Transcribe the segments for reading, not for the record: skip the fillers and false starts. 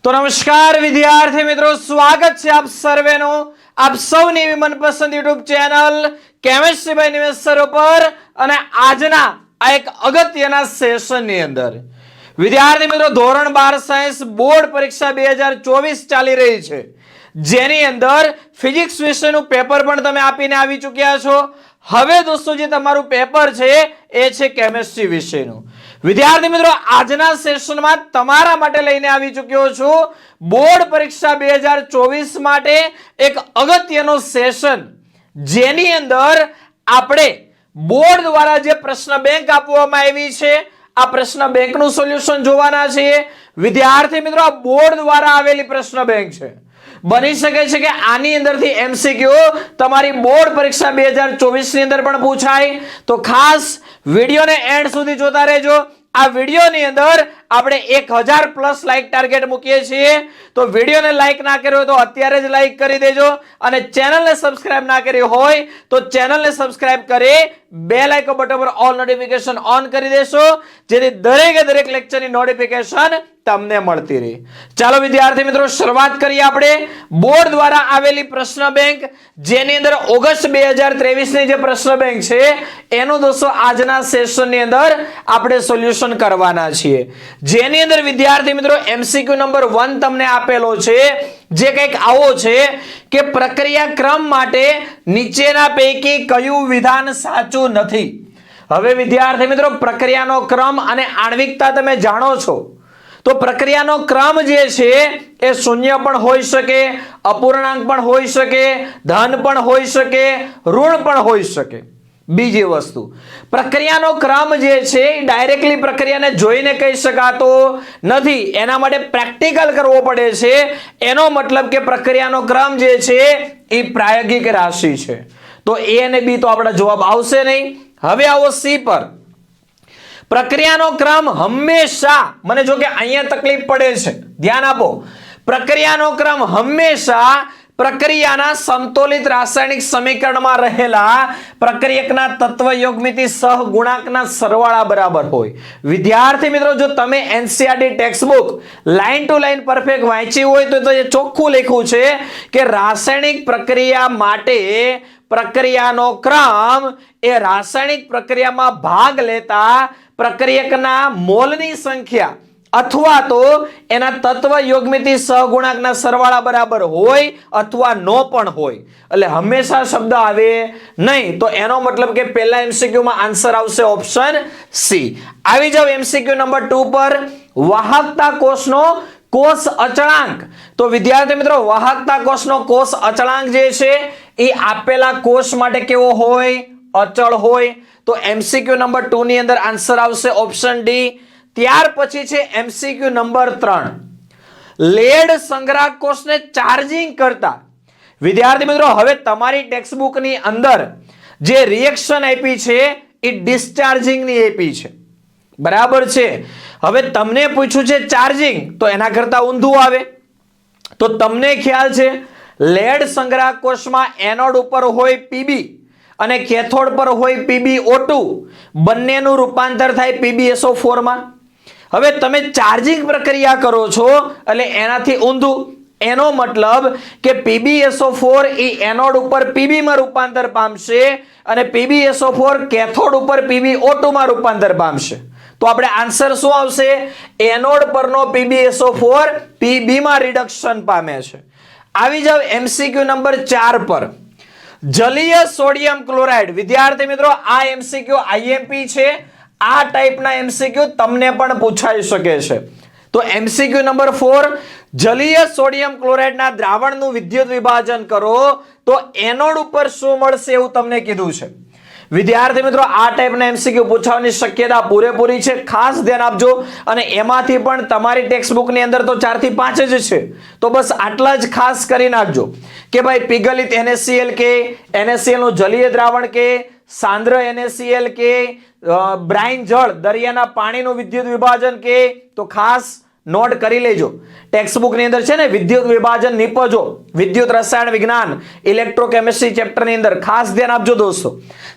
तो नमस्कार विद्यार्थी मित्रों, स्वागत है आप सर्वेनो आप सौनी मनपसंद यूट्यूब चैनल केमिस्ट्री बाय निमेश सर पर અને આજના આ એક અગત્યના સેશનની અંદર વિદ્યાર્થી મિત્રો ધોરણ 12 સાયન્સ બોર્ડ પરીક્ષા 2024 ચાલી રહી છે, જેની અંદર ફિઝિક્સ વિષયનું પેપર પણ તમે આપીને આવી ચૂક્યા છો। હવે દોસ્તો જે તમારું પેપર છે એ છે કેમિસ્ટ્રી વિષયનું। વિદ્યાર્થી મિત્રો આજના સેશનમાં તમારા માટે લઈને આવી ચૂક્યો છું બોર્ડ પરીક્ષા 2024 માટે એક અગત્યનો સેશન, જેની અંદર આપણે બોર્ડ દ્વારા જે પ્રશ્ન બેંક આપવામાં આવી છે આ પ્રશ્ન બેંકનું સોલ્યુશન જોવાના છીએ। વિદ્યાર્થી મિત્રો આ બોર્ડ દ્વારા આવેલી પ્રશ્ન બેંક છે, બની શકે છે કે આની અંદરથી એમસીક્યુ તમારી બોર્ડ પરીક્ષા 2024 ની અંદર પણ પૂછાય, તો ખાસ વિડિયોને એન્ડ સુધી જોતા રહેજો। આ વિડિયોની અંદર આપણે 1000 પ્લસ લાઈક ટાર્ગેટ મૂકીએ છીએ, તો વિડિયોને લાઈક ના કર્યો હોય તો અત્યારે જ લાઈક કરી દેજો અને ચેનલને સબસ્ક્રાઇબ ના કરી હોય તો ચેનલને સબસ્ક્રાઇબ કરી બેલ આઇકન બટન પર ઓલ નોટિફિકેશન ઓન કરી દેશો, જેથી દરેક લેક્ચરની નોટિફિકેશન તમને મળતી રહે। ચાલો વિદ્યાર્થી મિત્રો શરૂઆત કરીએ આપણે બોર્ડ દ્વારા આવેલી પ્રશ્ન બેંક, જેની અંદર ઓગસ્ટ 2023 ની જે પ્રશ્ન બેંક છે એનું દોસ્તો આજના સેશનની અંદર આપણે સોલ્યુશન કરવાના છીએ, જેની અંદર વિદ્યાર્થી મિત્રો એમસીક્યુ નંબર 1 તમને આપેલો છે, જે કંઈક આવો છે કે પ્રક્રિયા ક્રમ માટે નીચેના પૈકી કયું વિધાન સાચું નથી। હવે વિદ્યાર્થી મિત્રો પ્રક્રિયાનો ક્રમ અને આણ્વિકતા તમે જાણો છો, તો પ્રક્રિયાનો ક્રમ જે છે એ શૂન્ય પણ હોઈ શકે, અપૂર્ણાંક પણ હોઈ શકે, ધન પણ હોઈ શકે, ઋણ પણ હોઈ શકે। બીજી વસ્તુ, પ્રક્રિયાનો ક્રમ જે છે ડાયરેક્ટલી પ્રક્રિયાને જોઈને કહી શકાતો નથી, એના માટે પ્રેક્ટિકલ કરવો પડે છે। એનો મતલબ કે પ્રક્રિયાનો ક્રમ જે છે એ પ્રાયોગિક રાશિ છે, તો એ અને બી તો આપણા જવાબ આવશે નહીં। હવે આવો સી પર, પ્રક્રિયાનો ક્રમ હંમેશા, મને જો કે અહીંયા તકલીફ પડે છે, ધ્યાન આપો, પ્રક્રિયાનો ક્રમ હંમેશા પ્રક્રિયાના સમતોલિત રાસાયણિક સમીકરણમાં રહેલા પ્રક્રિયકના તત્વ યોગમિતિ સહગુણાંકના સરવાળા બરાબર હોય। વિદ્યાર્થી મિત્રો જો તમે NCERT textbook line to line perfect વાંચી હોય તો એ ચોખ્ખું લખ્યું છે કે રાસાયણિક પ્રક્રિયા માટે પ્રક્રિયાનો ક્રમ એ રાસાયણિક પ્રક્રિયામાં ભાગ લેતા પ્રક્રિયકના મોલની સંખ્યા અથવા તો એના તત્વ યોગમિતિ સહગુણાંકના સરવાળા બરાબર હોય અથવા નો પણ હોય, એટલે હંમેશા શબ્દ આવે નહીં। તો એનો મતલબ કે પહેલા એમસીક્યુ માં આન્સર આવશે ઓપ્શન સી। આવી જાવ એમસીક્યુ નંબર 2 પર, વાહકતા કોષનો કોષ અચળાંક। તો વિદ્યાર્થી મિત્રો વાહકતા કોષનો કોષ અચળાંક જે છે એ આપેલા કોષ માટે કેવો હોય? અચળ હોય। તો એમસીક્યુ નંબર 2 ની અંદર આન્સર આવશે ઓપ્શન ડી। ત્યાર પછી છે એમસીક્યુ નંબર 3, લેડ સંગ્રાહક કોષને ચાર્જિંગ કરતા। વિદ્યાર્થી મિત્રો હવે તમારી ટેક્સ્ટબુક ની અંદર જે રિએક્શન આપી છે એ ડિસ્ચાર્જિંગ ની આપી છે, બરાબર છે। હવે તમને પૂછ્યું છે ચાર્જિંગ, તો એના કરતા ઊંધું આવે। તો તમને ખ્યાલ છે લેડ સંગ્રાહક કોષમાં એનોડ ઉપર હોય પીબી અને કેથોડ પર હોય PbO2, બંનેનું રૂપાંતર થાય PbSO4 માં। હવે તમે ચાર્જિંગ પ્રક્રિયા કરો છો એટલે એનાથી ઊંધું, એનો મતલબ કે PbSO4 એ એનોડ ઉપર Pb માં રૂપાંતર પામશે અને PbSO4 કેથોડ ઉપર PbO2 માં રૂપાંતર પામશે। તો આપણે આન્સર શું આવશે? એનોડ પરનો PbSO4 Pb માં રિડક્શન પામે છે। આવી જાવ એમસીક્યુ નંબર 4 પર, જલીય સોડિયમ ક્લોરાઇડ। વિદ્યાર્થી મિત્રો આ એમસીક્યુ આઈએમપી છે, આ ટાઈપના એમસીક્યુ તમને પણ પૂછાઈ શકે છે। તો એમસીક્યુ નંબર 4, જલીય સોડિયમ ક્લોરાઇડના દ્રાવણનું વિદ્યુત વિભાજન કરો તો એનોડ ઉપર શું મળશે એવું તમને કીધું છે। વિદ્યાર્થી મિત્રો આ ટાઈપના એમસીક્યુ પૂછવાની શક્યતા પૂરેપૂરી છે, ખાસ ધ્યાન આપજો। અને એમાંથી પણ તમારી ટેક્સ્ટબુકની અંદર તો 4 થી 5 જ છે, તો બસ આટલા જ ખાસ કરી નાખજો કે ભાઈ પીગલિત NaCl કે, NaCl નું જલીય દ્રાવણ કે, સાંદ્ર NaCl કે, બ્રાઇન જળ દરિયાના પાણીનું વિદ્યુત વિભાજન કે, તો ખાસ નોટ કરી લેજો। ટેક્સ્ટબુક ની અંદર છે ને વિદ્યુત વિભાજન નિપજો, વિદ્યુત રસાયણ વિજ્ઞાન ઇલેક્ટ્રોકેમિસ્ટ્રી ચેપ્ટર ની અંદર ખાસ ધ્યાન આપજો દોસ્તો।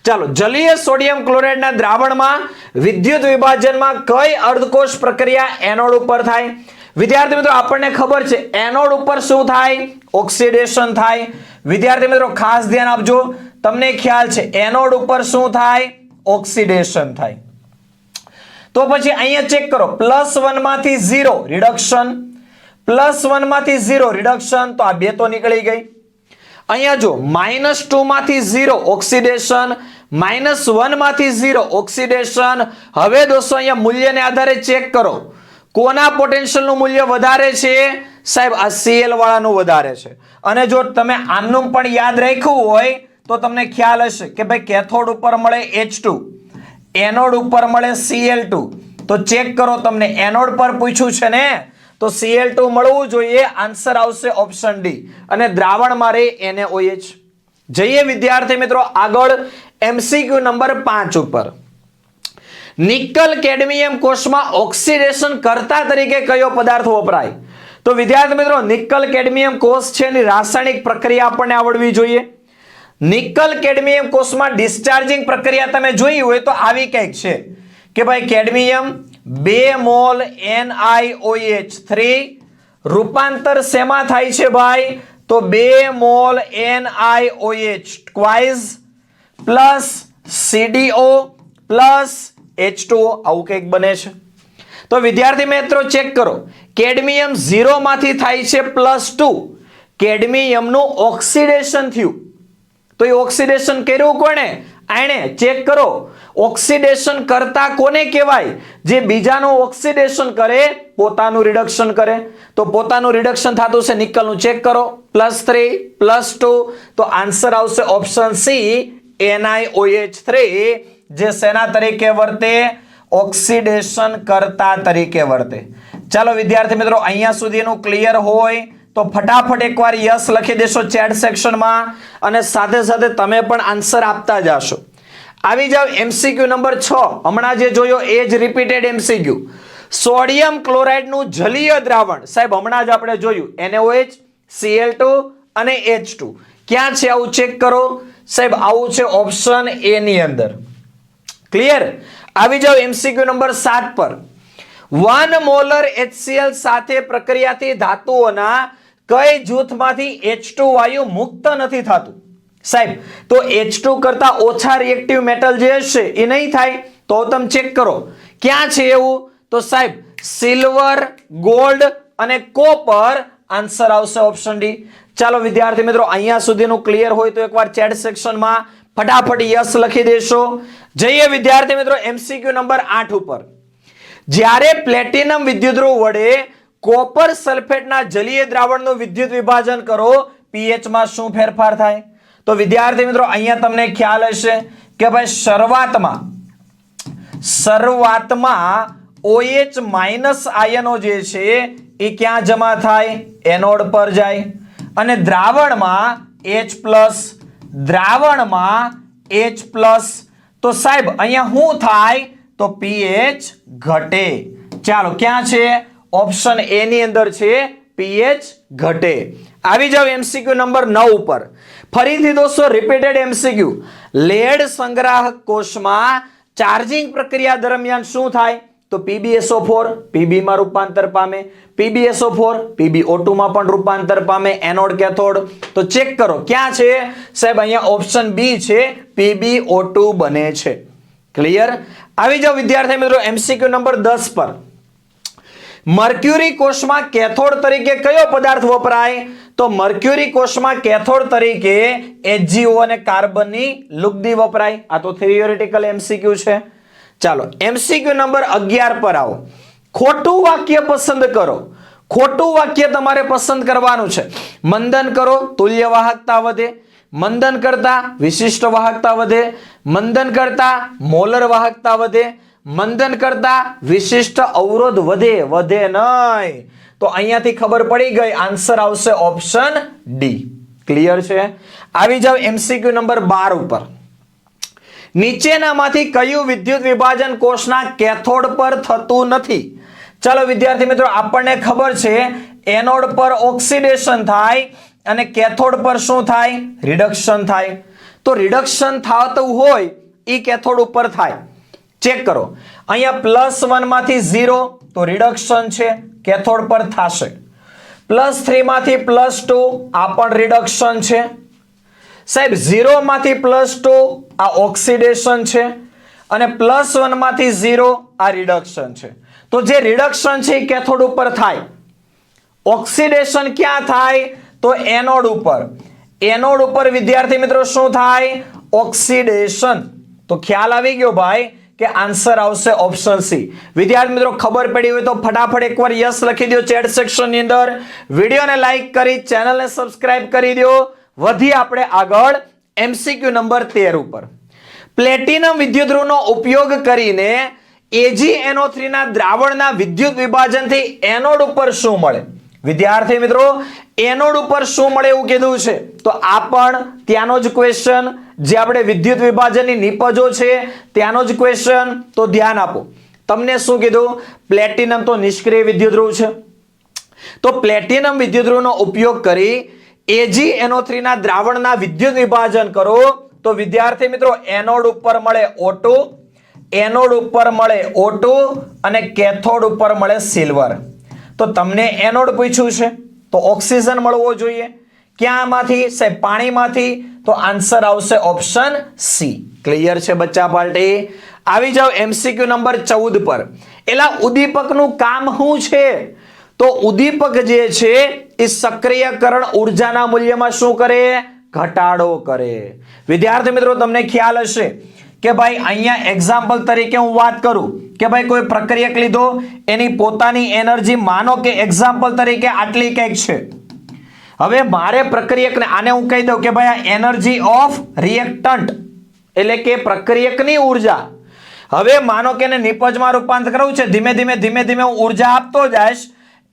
ચાલો, જલીય સોડિયમ ક્લોરાઇડ ના દ્રાવણમાં વિદ્યુત વિભાજનમાં કઈ અર્ધકોષ પ્રક્રિયા એનોડ ઉપર થાય? વિદ્યાર્થી મિત્રો આપણને ખબર છે એનોડ ઉપર શું થાય? ઓક્સિડેશન થાય. વિદ્યાર્થી મિત્રો ખાસ ધ્યાન આપજો, તમને ખ્યાલ છે એનોડ ઉપર શું થાય? ઓક્સિડેશન થાય. તો પછી અહીંયા ચેક કરો, +1 માંથી 0 રિડક્શન, +1 માંથી 0 રિડક્શન, તો આ બે તો નીકળી ગઈ. અહીંયા જો -2 માંથી 0 ઓક્સિડેશન, -1 માંથી 0 ઓક્સિડેશન. હવે દોસ્તો અહીંયા મૂલ્યને આધારે ચેક કરો, કોના પોટેન્શિયલનું મૂલ્ય વધારે છે? સાહેબ આ Cl વાળાનું વધારે છે. અને જો તમે આનું પણ યાદ રાખ્યું હોય તો તમને ખ્યાલ હશે કે ભાઈ કેથોડ ઉપર મળે H2, એનોડ ઉપર મળે Cl2. તો ચેક કરો, તમને એનોડ પર પૂછ્યું છે ને, તો Cl2 મળવું જોઈએ. આન્સર આવશે ઓપ્શન ડી. અને દ્રાવણમાં રહે NaOH. જઈએ વિદ્યાર્થી મિત્રો આગળ MCQ નંબર 5 ઉપર. નિકલ કેડમિયમ કોષમાં ઓક્સિડેશન કરતા તરીકે કયો પદાર્થ વપરાય? તો વિદ્યાર્થી મિત્રો નિકલ કેડમિયમ કોષ છે એની રાસાયણિક પ્રક્રિયા આપણને આવડવી જોઈએ. નિકલ કેડમિયમ કોષમાં ડિસ્ચાર્જિંગ પ્રક્રિયા તમે જોઈ હોય તો આવી કંઈક છે કે ભાઈ કેડમિયમ 2 મોલ NiOH3 રૂપાંતર શેમાં થાય છે ભાઈ? તો 2 mall NiOH twice plus CDO plus H2O આવું કંઈક બને છે. તો વિદ્યાર્થી મિત્રો ચેક કરો, કેડમિયમ 0 માંથી થાય છે +2, કેડમિયમનું ઓક્સિડેશન થયું. તો એ ઓક્સિડેશન કર્યું કોણે? આણે. ચેક કરો, ઓક્સિડેશન કરતા કોને કહેવાય? જે બીજાનું ઓક્સિડેશન કરે, પોતાનું રિડક્શન કરે. તો પોતાનું રિડક્શન થતું છે નિકલનું. ચેક કરો, +3 +2, તો આન્સર આવશે ઓપ્શન સી NiOH3, જે શેના તરીકે વર્તે? ઓક્સિડેશન કરતા તરીકે વર્તે. ચાલો વિદ્યાર્થી મિત્રો અહીંયા સુધીનું ક્લિયર હોય તો ફટાફટ એકવાર યસ લખી દેશો ચેટ સેક્શનમાં, અને સાથે સાથે તમે પણ આન્સર આપતા જાશો. આવી જાવ MCQ નંબર 6. હમણાં જે જોયો એ જ રિપીટેડ MCQ. સોડિયમ ક્લોરાઇડનું જલીય દ્રાવણ. સાહેબ હમણાં જ આપણે જોયું NaOH, Cl2 અને H2. ક્યાં છે આવું ચેક કરો. સાહેબ આવું છે ઓપ્શન એ ની અંદર. ક્લિયર? આવી જાવ MCQ નંબર 7 પર. 1 મોલર HCl સાથે પ્રક્રિયાથી ધાતુઓના કઈ જૂથમાંથી H2 વાયુ મુક્ત નથી થતું? સાહેબ તો H2 કરતા ઓછા રિએક્ટિવ મેટલ જે હશે એ નહીં થાય. તો તમે ચેક કરો ક્યાં છે એવું. તો સાહેબ સિલ્વર, ગોલ્ડ અને કોપર. આન્સર આવશે ઓપ્શન ડી. ચાલો વિદ્યાર્થી મિત્રો અહીંયા સુધીનું ક્લિયર હોય તો એકવાર ચેટ સેક્શનમાં ફટાફટ યસ લખી દેશો. જઈએ વિદ્યાર્થી મિત્રો MCQ નંબર 8 ઉપર. જ્યારે પ્લેટિનમ વિદ્યુતધ્રુવ વડે કોપર સલ્ફેટના જલીય દ્રાવણનું વિદ્યુત વિભાજન કરો, pH માં શું ફેરફાર થાય? તો વિદ્યાર્થી મિત્રો અહીંયા તમને ખ્યાલ હશે કે ભાઈ શરૂઆતમાં OH- આયનો જે છે એ ક્યાં જમા થાય? એનોડ પર જાય. અને દ્રાવણમાં H+, તો સાહેબ અહીંયા શું થાય? તો pH ઘટે. ચાલો ક્યાં છે? ઓપ્શન એ ની અંદર છે pH ઘટે. આવી જાવ MCQ નંબર 9 ઉપર. ફરીથી દોસ્તો રિપીટેડ MCQ. લેડ સંગ્રાહક કોષમાં ચાર્જિંગ પ્રક્રિયા દરમિયાન શું થાય? તો PbSO4 Pb માં રૂપાંતર પામે, PbSO4 PbO2 માં પણ રૂપાંતર પામે, એનોડ કેથોડ. તો ચેક કરો ક્યાં છે? સાહેબ અહીંયા ઓપ્શન બી છે, PbO2 બને છે. ક્લિયર? આવી જાવ વિદ્યાર્થી મિત્રો MCQ નંબર 10 પર. મર્ક્યુરી કોષમાં કેથોડ તરીકે કયો પદાર્થ વપરાય? તો મર્ક્યુરી કોષમાં કેથોડ તરીકે HgO અને કાર્બનની લુગદી વપરાય. આ તો થિયોરેટિકલ MCQ છે. ચાલો MCQ નંબર 11 પર આવો. ખોટું વાક્ય પસંદ કરો. ખોટું વાક્ય તમારે પસંદ કરવાનું છે. મંદન કરો, તુલ્ય વાહકતા વધે. મંદન કરતા વિશિષ્ટ વાહકતા વધે. મંદન કરતા મોલર વાહકતા વધે. મંદન કરતા વિશિષ્ટ અવરોધ વધે. વધે નહીં. તો અહીંયાથી ખબર પડી ગઈ, આન્સર આવશે ઓપ્શન ડી. ક્લિયર છે? આવી જાવ MCQ નંબર 12 ઉપર. નીચેનામાંથી કયું વિદ્યુત વિભાજન કોષના કેથોડ પર થતું નથી? ચાલો વિદ્યાર્થી મિત્રો આપણને ખબર છે એનોડ પર ઓક્સિડેશન થાય અને કેથોડ પર શું થાય? રિડક્શન થાય. તો રિડક્શન થતું હોય એ કેથોડ ઉપર થાય. ચેક કરો અહીંયા +1 માંથી 0, તો તો રિડક્શન છે કેથોડ પર થશે. +3 માંથી +2 આ પણ રિડક્શન છે. સાહેબ 0 માંથી +2 આ ઓક્સિડેશન છે અને +1 માંથી 0 આ રિડક્શન છે. તો જે રિડક્શન છે એ કેથોડ ઉપર થાય. ઓક્સિડેશન ક્યાં થાય? તો એનોડ ઉપર. એનોડ ઉપર વિદ્યાર્થી મિત્રો શું થાય? ઓક્સિડેશન. તો ખ્યાલ આવી ગયો ભાઈ કે આન્સર આવશે ઓપ્શન સી. વિદ્યાર્થી મિત્રો ખબર પડી હોય તો ફટાફટ એકવાર યસ લખી દો ચેટ સેક્શન ની અંદર. વિડીયોને લાઈક કરી ચેનલને સબસ્ક્રાઇબ કરી દો. વધી આપણે આગળ એમસીક્યુ નંબર 13 ઉપર. પ્લેટિનમ વિદ્યુતધ્રુવનો ઉપયોગ કરીને AgNO3 ના દ્રાવણના વિદ્યુત વિભાજનથી એનોડ ઉપર શું મળે? વિદ્યાર્થી મિત્રો એનોડ ઉપર શું મળે એવું કીધું છે. તો આ પણ ત્યાંનો જ ક્વેશ્ચન, જે આપણે વિદ્યુત વિભાજનની નિપજો છે ત્યાંનો જ ક્વેશ્ચન. તો ધ્યાન આપો. તમને શું કીધું? પ્લેટિનમ તો નિષ્ક્રિય વિદ્યુતધ્રુવ છે. તો પ્લેટિનમ વિદ્યુતધ્રુવનો ઉપયોગ કરી AgNO3 ના દ્રાવણના વિદ્યુત વિભાજન કરો તો વિદ્યાર્થી મિત્રો એનોડ ઉપર મળે O2, એનોડ ઉપર મળે O2 અને કેથોડ ઉપર મળે સિલ્વર. તો તમને એનોડ પૂછ્યું છે તો ઓક્સિજન મળવો જોઈએ. ક્યાંમાંથી? સાહેબ પાણીમાંથી. તો આન્સર આવશે ઓપ્શન સી. ક્લિયર છે બચ્ચા પાર્ટી? આવી જાવ એમસીક્યુ નંબર 14 પર. એલા ઉદ્દીપકનું કામ શું છે? તો ઉદ્દીપક જે છે એ સક્રિયકરણ ઉર્જાના મૂલ્યમાં શું કરે? ઘટાડો કરે. વિદ્યાર્થી મિત્રો તમને ખ્યાલ હશે કે ભાઈ અહીંયા એક્ઝામ્પલ તરીકે હું વાત કરું કે ભાઈ કોઈ પ્રક્રિયક લીધો, એની પોતાની એનર્જી માનો કે એક્ઝામ્પલ તરીકે આટલી કંઈક છે. હવે મારે પ્રક્રિયકને આને હું કહી દઉં કે ભાઈ આ એનર્જી ઓફ રિએક્ટન્ટ એટલે કે પ્રક્રિયકની ઉર્જા. હવે માનો કે એને નિપજમાં રૂપાંતર કરવું છે. ધીમે ધીમે હું ઉર્જા આપતો જઈશ.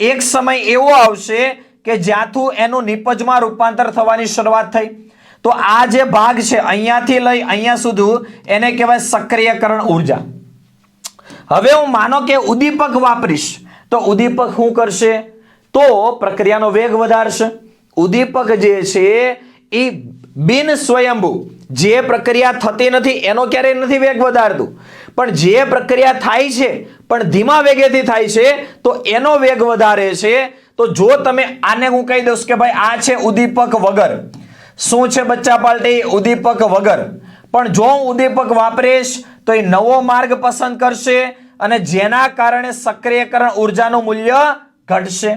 એક સમય એવો આવશે કે જ્યાંથી એનું નિપજમાં રૂપાંતર થવાની શરૂઆત થઈ. તો આ જે ભાગ છે અહીંયાથી લઈ અહીંયા સુધી એને કહેવાય સક્રિયકરણ ઉર્જા. હવે હું માનો કે ઉદ્દીપક વાપરીશ તો ઉદ્દીપક શું કરશે? તો પ્રક્રિયાનો વેગ વધારશે. ઉદ્દીપક જે છે એ બિન સ્વયંભૂ, જે પ્રક્રિયા થતી નથી એનો ક્યારેય નથી વેગ વધારતું, પણ જે પ્રક્રિયા થાય છે પણ ધીમા વેગેથી થાય છે તો એનો વેગ વધારે છે. તો જો તમે આને હું કહી દઉં કે ભાઈ આ છે ઉદ્દીપક વગર. શું છે બચ્ચા પાર્ટી? ઉદ્દીપક વગર. પણ જો હું ઉદ્દીપક વાપરીશ તો એ નવો માર્ગ પસંદ કરશે અને જેના કારણે સક્રિયકરણ ઉર્જાનું મૂલ્ય ઘટશે.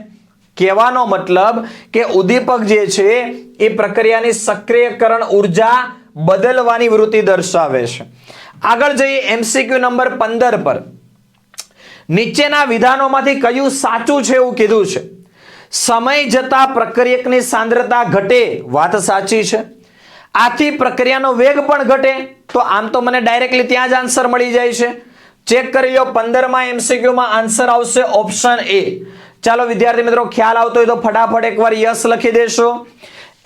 કહેવાનો મતલબ કે ઉદ્દીપક જે છે એ પ્રક્રિયાની સક્રિયકરણ ઉર્જા બદલવાની વૃત્તિ દર્શાવે છે. આગળ જઈએ એમસીક્યુ નંબર 15 પર. નીચેના વિધાનોમાંથી કયું સાચું છે એવું કીધું છે. સમય જતા પ્રક્રિયકની સાંદ્રતા ઘટે, વાત સાચી છે. આથી પ્રક્રિયાનો વેગ પણ ઘટે. તો આમ તો મને ડાયરેક્ટલી ત્યાં જ આન્સર મળી જાય છે. ચેક કરી લો 15માં એમસીક્યુમાં આન્સર આવશે ઓપ્શન એ. ચાલો વિદ્યાર્થી મિત્રો ખ્યાલ આવતો હોય તો ફટાફટ એકવાર યસ લખી દેશો.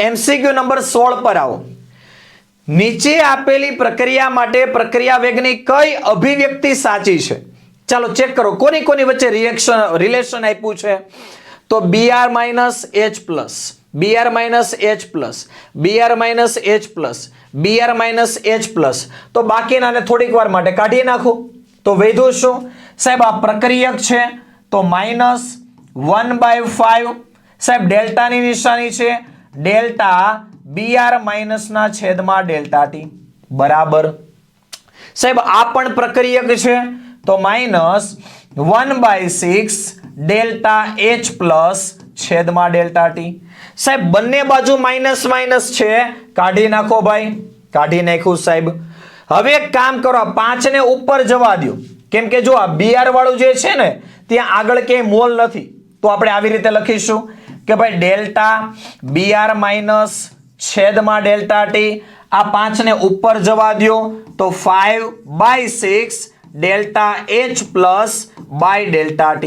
એમસીક્યુ નંબર 16 પર આવો. નીચે આપેલી પ્રક્રિયા માટે પ્રક્રિયા વેગની કઈ અભિવ્યક્તિ સાચી છે? ચાલો ચેક કરો કોની વચ્ચે રિલેશન આપ્યું છે. તો Br - H+, Br - H+, Br - H+, Br - H+. તો બાકીનાને થોડીક વાર માટે કાઢી નાખો. તો વધ્યું શું? સાહેબ આ પ્રક્રિયક છે તો -1/5. સાહેબ ડેલ્ટાની નિશાની છે ડેલ્ટા Br - ના છેદમાં ડેલ્ટા T બરાબર. સાહેબ આ પણ પ્રક્રિયક છે તો -1/6 ડેલ્ટા H+ છેદમાં ડેલ્ટા T. સાહેબ બંને બાજુ માઇનસ છે, કાઢી નાખો ભાઈ. કાઢી નાખ્યું સાહેબ. હવે એક કામ કરો, 5 ને ઉપર જવા દો, કેમ કે જો આ Br વાળું જે છે ને ત્યાં આગળ ક્યાંય મોલ નથી. તો આપણે આવી રીતે લખીશું કે ભાઈ ડેલ્ટા Br - છેદમાં ડેલ્ટા T. આ 5 ને ઉપર જવા દો તો 5/6 delta H+ by delta T.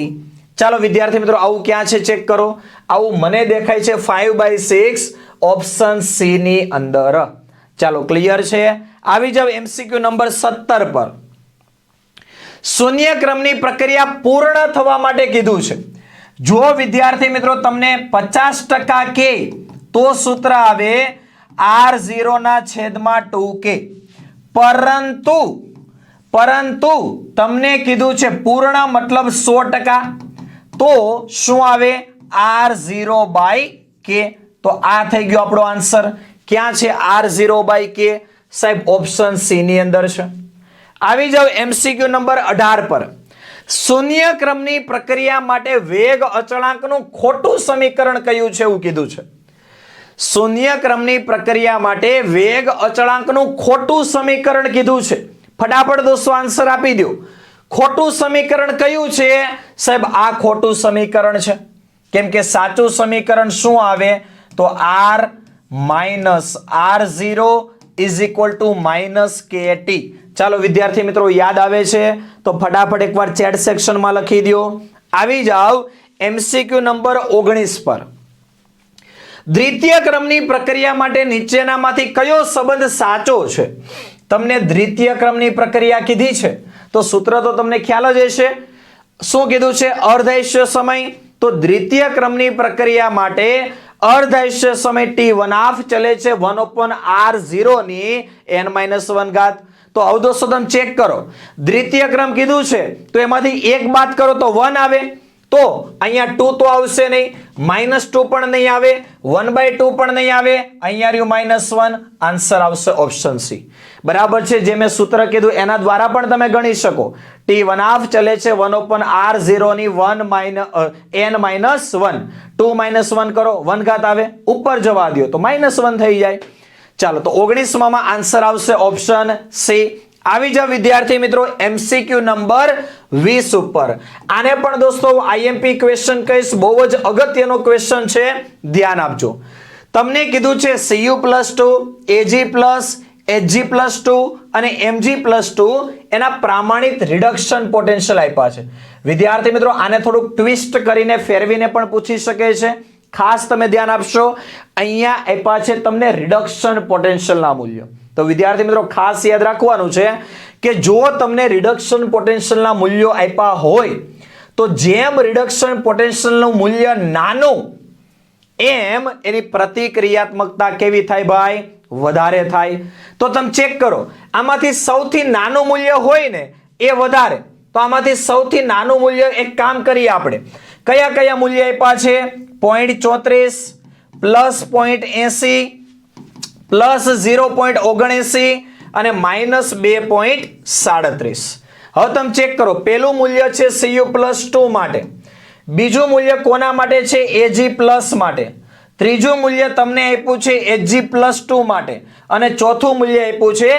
ચાલો વિદ્યાર્થી મિત્રો આવું ક્યાં છે ચેક કરો. આવું મને દેખાય છે 5/6 ઓપ્શન સી ની અંદર. ચાલો ક્લિયર છે. આવી જાવ એમસીક્યુ નંબર 17 પર. શૂન્ય ક્રમની પ્રક્રિયા પૂર્ણ થવા માટે કીધું છે. જો વિદ્યાર્થી મિત્રો તમને 50% કે તો સૂત્ર આવે R0 ના છેદમાં 2K. પરંતુ પરંતુ તમને કીધું છે પૂર્ણ મતલબ 100%, તો શું આવે R0/K। તો આ થઈ ગયો આપણો આન્સર। ક્યાં છે R0/K? સાહેબ ઓપ્શન સી ની અંદર છે। આવી જાવ MCQ નંબર 18 પર। શૂન્ય ક્રમની પ્રક્રિયા માટે વેગ અચળાંકનું ખોટું સમીકરણ કયું છે એવું કીધું છે। શૂન્ય ક્રમની પ્રક્રિયા માટે વેગ અચળાંકનું ખોટું સમીકરણ કીધું છે। ફટાફટ દોસ્તો આન્સર આપી દો। ખોટું સમીકરણ કયું છે? સાહેબ આ ખોટું સમીકરણ છે, કેમ કે સાચું સમીકરણ શું આવે? તો R minus R0 is equal to minus KT। ચાલો વિદ્યાર્થી મિત્રો યાદ આવે છે તો ફટાફટ એકવાર ચેટ સેક્શનમાં લખી દો। આવી જાવ MCQ નંબર 19 પર। દ્વિતીય ક્રમની પ્રક્રિયા માટે નીચેનામાંથી કયો સંબંધ સાચો છે? તમને દ્વિતીય ક્રમની પ્રક્રિયા કીધી છે તો સૂત્ર તો તમને ખ્યાલ જ હશે। શું કીધું છે? અર્ધાયુષ્ય સમય। તો દ્વિતીય ક્રમની પ્રક્રિયા માટે અર્ધાયુષ્ય સમય T1/2 ચલે છે 1/R0 ની n-1 ઘાત। તો હવે દોસ્તો તમે ચેક કરો, દ્વિતીય ક્રમ કીધું છે તો એમાંથી એક બાદ કરો તો 1 આવે। તો અહીંયા 2 તો આવશે નહીં, -2 પણ નહીં આવે, 1/2 પણ નહીં આવે, અહીંયા રહ્યું -1। આન્સર આવશે ઓપ્શન સી। બરાબર છે, જે મેં સૂત્ર કીધું એના દ્વારા પણ તમે ગણી શકો। T1/2 ચલે છે 1/R0 ની n-1, 2 -1 કરો 1 ઘાત આવે, ઉપર જવા દો તો -1 થઈ જાય। ચાલો તો 19 માં આન્સર આવશે ઓપ્શન સી। આવી જાવ વિદ્યાર્થી મિત્રો MCQ નંબર 20 ઉપર। આને પણ દોસ્તો IMP ક્વેશ્ચન કહીશ, બહુ જ અગત્યનો ક્વેશ્ચન છે, ધ્યાન આપજો। તમને કીધું છે Cu+2, Ag+, Hg+2 અને Mg+2 એના પ્રમાણિત રિડક્શન પોટેન્શિયલ આપ્યા છે। વિદ્યાર્થી મિત્રો આને થોડુંક ટ્વિસ્ટ કરીને ફેરવીને પણ પૂછી શકે છે। ખાસ તમે ધ્યાન આપશો, અહીંયા આપ્યા છે તમને રિડક્શન પોટેન્શિયલના મૂલ્ય। તો વિદ્યાર્થી મિત્રો ખાસ યાદ રાખવાનું છે કે જો તમને રિડક્શન પોટેન્શિયલના મૂલ્યો આપ્યા હોય તો જેમ રિડક્શન પોટેન્શિયલનું મૂલ્ય નાનું એમ એની પ્રતિક્રિયાત્મકતા કેવી થાય ભાઈ? વધારે થાય। તો તમે ચેક કરો, આમાંથી સૌથી નાનું મૂલ્ય હોય ને એ વધારે। તો આમાંથી સૌથી નાનું મૂલ્ય એક કામ કરીએ આપણે, કયા કયા મૂલ્ય આપ્યા છે? 0.34 પ્લસ 0.80 પ્લસ 0.79 અને -2.37। હવે તમે ચેક કરો, પેલું મૂલ્ય છે Cu+2 માટે, બીજું મૂલ્ય કોના માટે છે? Ag+ માટે, ત્રીજું મૂલ્ય તમને આપ્યું છે Hg+2 માટે અને ચોથું મૂલ્ય આપ્યું છે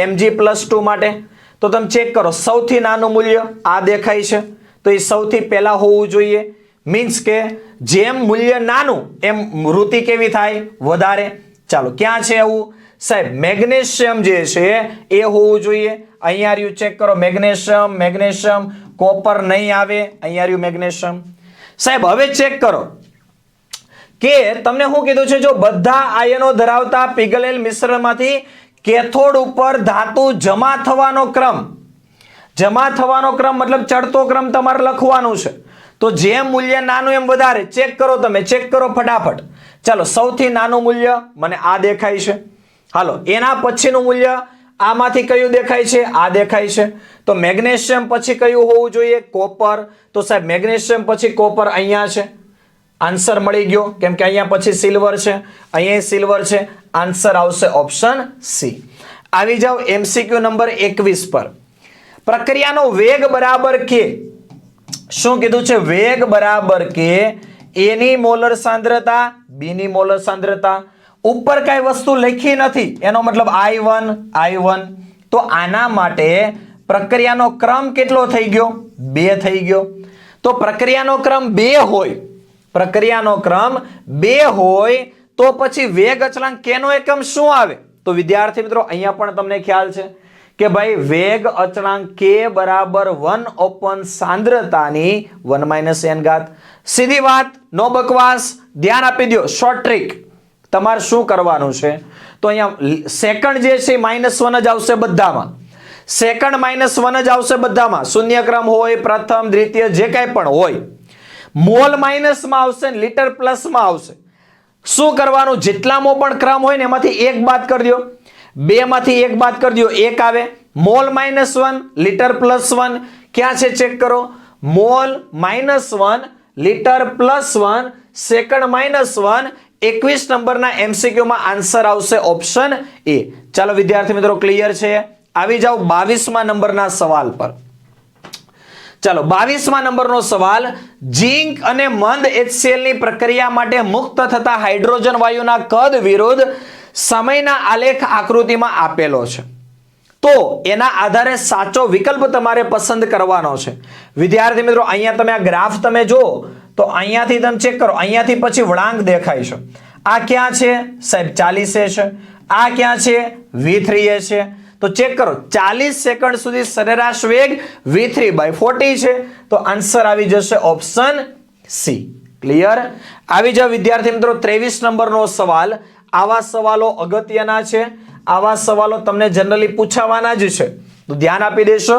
Mg+2 માટે। તો તમે ચેક કરો, સૌથી નાનું મૂલ્ય આ દેખાય છે તો એ સૌથી પહેલા હોવું જોઈએ। મીન્સ કે જેમ મૂલ્ય નાનું એમ વૃત્તિ કેવી થાય? વધારે। ચાલો ક્યાં છે એવું? સાહેબ મેગ્નેશિયમ જે છે એ હોવું જોઈએ। અહીંયા રહ્યું, ચેક કરો, મેગ્નેશિયમ, કોપર નહીં આવે, અહીંયા રહ્યું મેગ્નેશિયમ। સાહેબ હવે ચેક કરો કે તમને શું કીધું છે? જો બધા આયનો ધરાવતા પીગળેલ મિશ્રણમાંથી કેથોડ ઉપર ધાતુ જમા થવાનો ક્રમ મતલબ ચડતો ક્રમ તમારે લખવાનું છે। તો જેમ મૂલ્ય નાનું એમ વધારે। ચેક કરો, તમે ચેક કરો ફટાફટ। ચાલો સૌથી નાનું મૂલ્ય મને આ દેખાય છે, હાલો એના પછીનું મૂલ્ય આમાંથી કયું દેખાય છે? આ દેખાય છે। તો મેગ્નેશિયમ પછી કયું હોવું જોઈએ? કોપર। તો સાહેબ મેગ્નેશિયમ પછી કોપર અહીંયા છે। આન્સર મળી ગયો, કેમ કે અહીંયા પછી સિલ્વર છે, અહીંયા સિલ્વર છે। આન્સર આવશે ઓપ્શન સી। આવી જાવ MCQ નંબર 21 પર। પ્રક્રિયાનો વેગ બરાબર કે, શું કીધું છે? વેગ બરાબર કે A ની મોલર સાંદ્રતા, B ની મોલર સાંદ્રતા। ઉપર કઈ વસ્તુ લખી નથી, એનો મતલબ I1। તો આના માટે પ્રક્રિયાનો ક્રમ કેટલો થઈ ગયો? 2 થઈ ગયો। તો પ્રક્રિયાનો ક્રમ 2 હોય તો પછી વેગ અચળાંક કેનો એકમ શું આવે? તો વિદ્યાર્થી મિત્રો અહીંયા પણ તમને ખ્યાલ છે કે ભાઈ વેગ અચળાંક K બરાબર 1 સાંદ્રતાની 1 - n ઘાત। સીધી વાત, નો બકવાસ, ધ્યાન આપી દો। શોર્ટ ટ્રીક તમારે શું કરવાનું છે? તો અહીંયા સેકન્ડ જે છે -1 જ આવશે બધામાં, સેકન્ડ -1 જ આવશે બધામાં। શૂન્ય ક્રમ હોય, પ્રથમ, દ્વિતીય, જે કાંઈ પણ હોય, મોલ માઇનસમાં આવશે ને લીટર પ્લસમાં આવશે। શું કરવાનું? જેટલામાં પણ ક્રમ હોય ને એમાંથી એક બાદ કરી દો, 2 માંથી 1 બાદ કરી દો, 1 આવે। મોલ -1 લિટર +1 ક્યાં છે ચેક કરો, મોલ -1 લિટર +1 સેકન્ડ -1 21 નંબરના MCQ માં આન્સર આવશે ઓપ્શન એ. ચાલો વિદ્યાર્થી મિત્રો ક્લિયર છે. આવી જાઓ 22મા નંબરના સવાલ પર. ચાલો 22મા નંબરનો સવાલ, ઝીંક અને મંદ HCl ની પ્રક્રિયા માટે મુક્ત થતા હાઇડ્રોજન વાયુના કદ વિરુદ્ધ સમયના આલેખ આકૃતિમાં આપેલો છે. તો એના આધારે સાચો વિકલ્પ તમારે પસંદ કરવાનો છે. વિદ્યાર્થી મિત્રો અહીંયા તમે આ ગ્રાફ તમે જો તો અહીંયાથી તમે ચેક કરો, અહીંયાથી પછી વળાંક દેખાય છે. આ ક્યાં છે સાહેબ 40 છે, આ ક્યાં છે V3 છે. તો ચેક કરો 40 સેકન્ડ સુધી સરેરાશ વેગ V3/40 છે. તો આન્સર આવી જશે ઓપ્શન સી. ક્લિયર? આવી જાવ વિદ્યાર્થી મિત્રો 23 નંબરનો સવાલ. આવા સવાલો અગત્યના છે, આવા સવાલો તમને જનરલી પૂછાવાના જ છે, તો ધ્યાન આપી દેશો.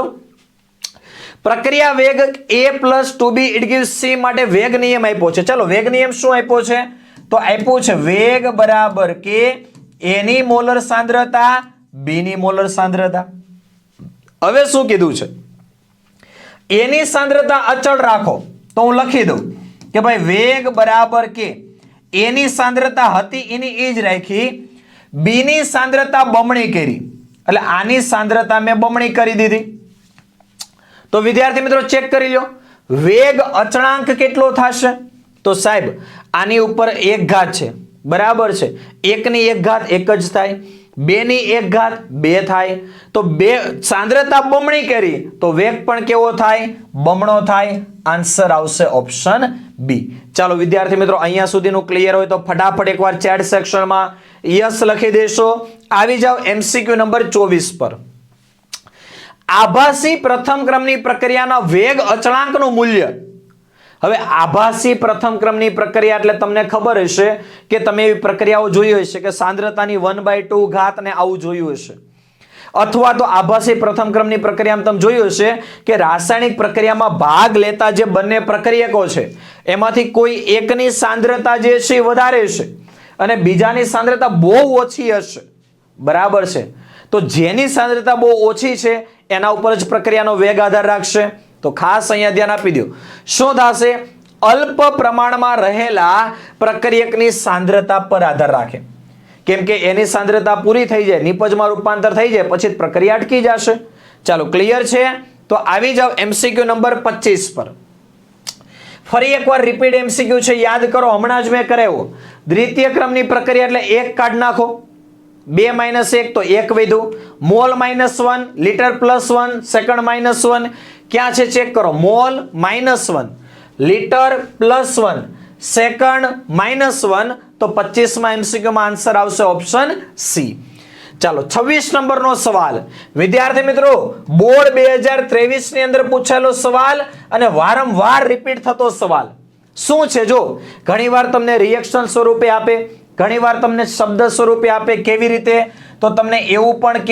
પ્રક્રિયા વેગ a + 2b it gives c માટે વેગ નિયમ આપ્યો છે. ચલો વેગ નિયમ શું આપ્યો છે? તો આપ્યું છે વેગ બરાબર કે a ની મોલર સાંદ્રતા b ની મોલર સાંદ્રતા. હવે શું કીધું છે? a ની સાંદ્રતા અચળ રાખો, તો હું લખી દઉં કે ભાઈ વેગ બરાબર કે a ની સાંદ્રતા હતી એની એ જ રાખી, b ની સાંદ્રતા બમણી કરી, એટલે આની સાંદ્રતા મેં બમણી કરી દીધી. તો વિદ્યાર્થી મિત્રો ચેક કરી લો, વેગ અચળાંક કેટલો થશે? તો સાહેબ આની ઉપર 1 ઘાત છે, બરાબર છે. 1 ની 1 ઘાત 1 જ થાય, 2 ની 1 ઘાત 2 થાય. તો 2 સાંદ્રતા બમણી કરી તો વેગ પણ કેવો થાય? બમણો થાય. આન્સર આવશે ઓપ્શન બી. ચાલો વિદ્યાર્થી મિત્રો અહીંયા સુધીનું ક્લિયર હોય તો ફટાફટ એકવાર ચેટ સેક્શનમાં યસ લખી દેશો. આવી જાવ MCQ નંબર 24 પર. આભાસી પ્રથમ ક્રમની પ્રક્રિયાના વેગ અચળાંકનું મૂલ્ય. હવે આભાસી પ્રથમ ક્રમની પ્રક્રિયા એટલે તમને ખબર હશે કે તમે એવી પ્રક્રિયાઓ જોઈ હશે કે સાંદ્રતાની 1/2 ઘાત ને આવું જોયું હશે, અથવા તો આભાસી પ્રથમ ક્રમની પ્રક્રિયામાં તમે જોયું હશે કે રાસાયણિક પ્રક્રિયામાં ભાગ લેતા જે બંને પ્રક્રિયકો છે એમાંથી કોઈ એકની સાંદ્રતા જે છે એ વધારે છે અને બીજાની સાંદ્રતા બહુ ઓછી હશે, બરાબર છે. તો જેની સાંદ્રતા બહુ ઓછી છે એના ઉપર જ પ્રક્રિયાનો વેગ આધાર રાખશે. તો ખાસ અહીંયા ધ્યાન આપી દો. શું થશે? અલ્પ પ્રમાણમાં રહેલા પ્રક્રિયકની સાંદ્રતા પર આધાર રાખે, કેમ કે એની સાંદ્રતા પૂરી થઈ જાય, નિપજમાં રૂપાંતર થઈ જાય પછી પ્રક્રિયા અટકી જશે. ચાલો ક્લિયર છે? તો આવી જાવ MCQ નંબર 25 પર. ફરી એકવાર રિપીટ MCQ છે, યાદ કરો, હમણાં જ મેં કરાવ્યો. દ્વિતીય ક્રમની પ્રક્રિયા એટલે 1 કાઢ નાખો, 2 - 1 તો 1 વધ્યું. મોલ -1 લિટર +1 સેકન્ડ -1 ક્યાં છે ચેક કરો, મોલ -1 લિટર +1 સેકન્ડ -1. તો 25માં MCQ માં આન્સર આવશે ઓપ્શન સી. ચાલો 26 નંબરનો સવાલ. વિદ્યાર્થી મિત્રો બોર્ડ 2023 ની અંદર પૂછાયેલો સવાલ અને વારંવાર રિપીટ થતો સવાલ. શું છે? જો ઘણીવાર તમને રિએક્શન સ્વરૂપે આપે, ઘણીવાર તમને શબ્દ સ્વરૂપે આપે. કેવી રીતે? તો તમને એવું પણ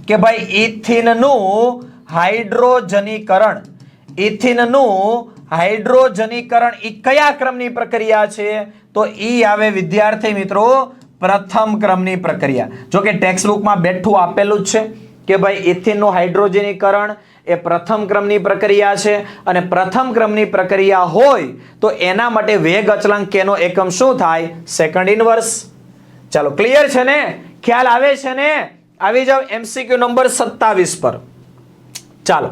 કે ભાઈ ઇથિનનું હાઇડ્રોજનીકરણ, ઇથિનનું હાઇડ્રોજનીકરણ એ કયા ક્રમની પ્રક્રિયા છે? તો ઈ આવે વિદ્યાર્થી મિત્રો પ્રથમ ક્રમની પ્રક્રિયા. જો કે ટેક્સ્ટ બુકમાં બેઠું આપેલું જ છે કે ભાઈ ઇથિનનું હાઇડ્રોજનીકરણ એ પ્રથમ ક્રમની પ્રક્રિયા છે અને પ્રથમ ક્રમની પ્રક્રિયા હોય તો એના માટે વેગ અચળાંક કેનો એકમ શું થાય? Second inverse. ચાલો ક્લિયર છે ને? ખ્યાલ આવે છે ને? આવી જાવ MCQ નંબર 27 પર. ચાલો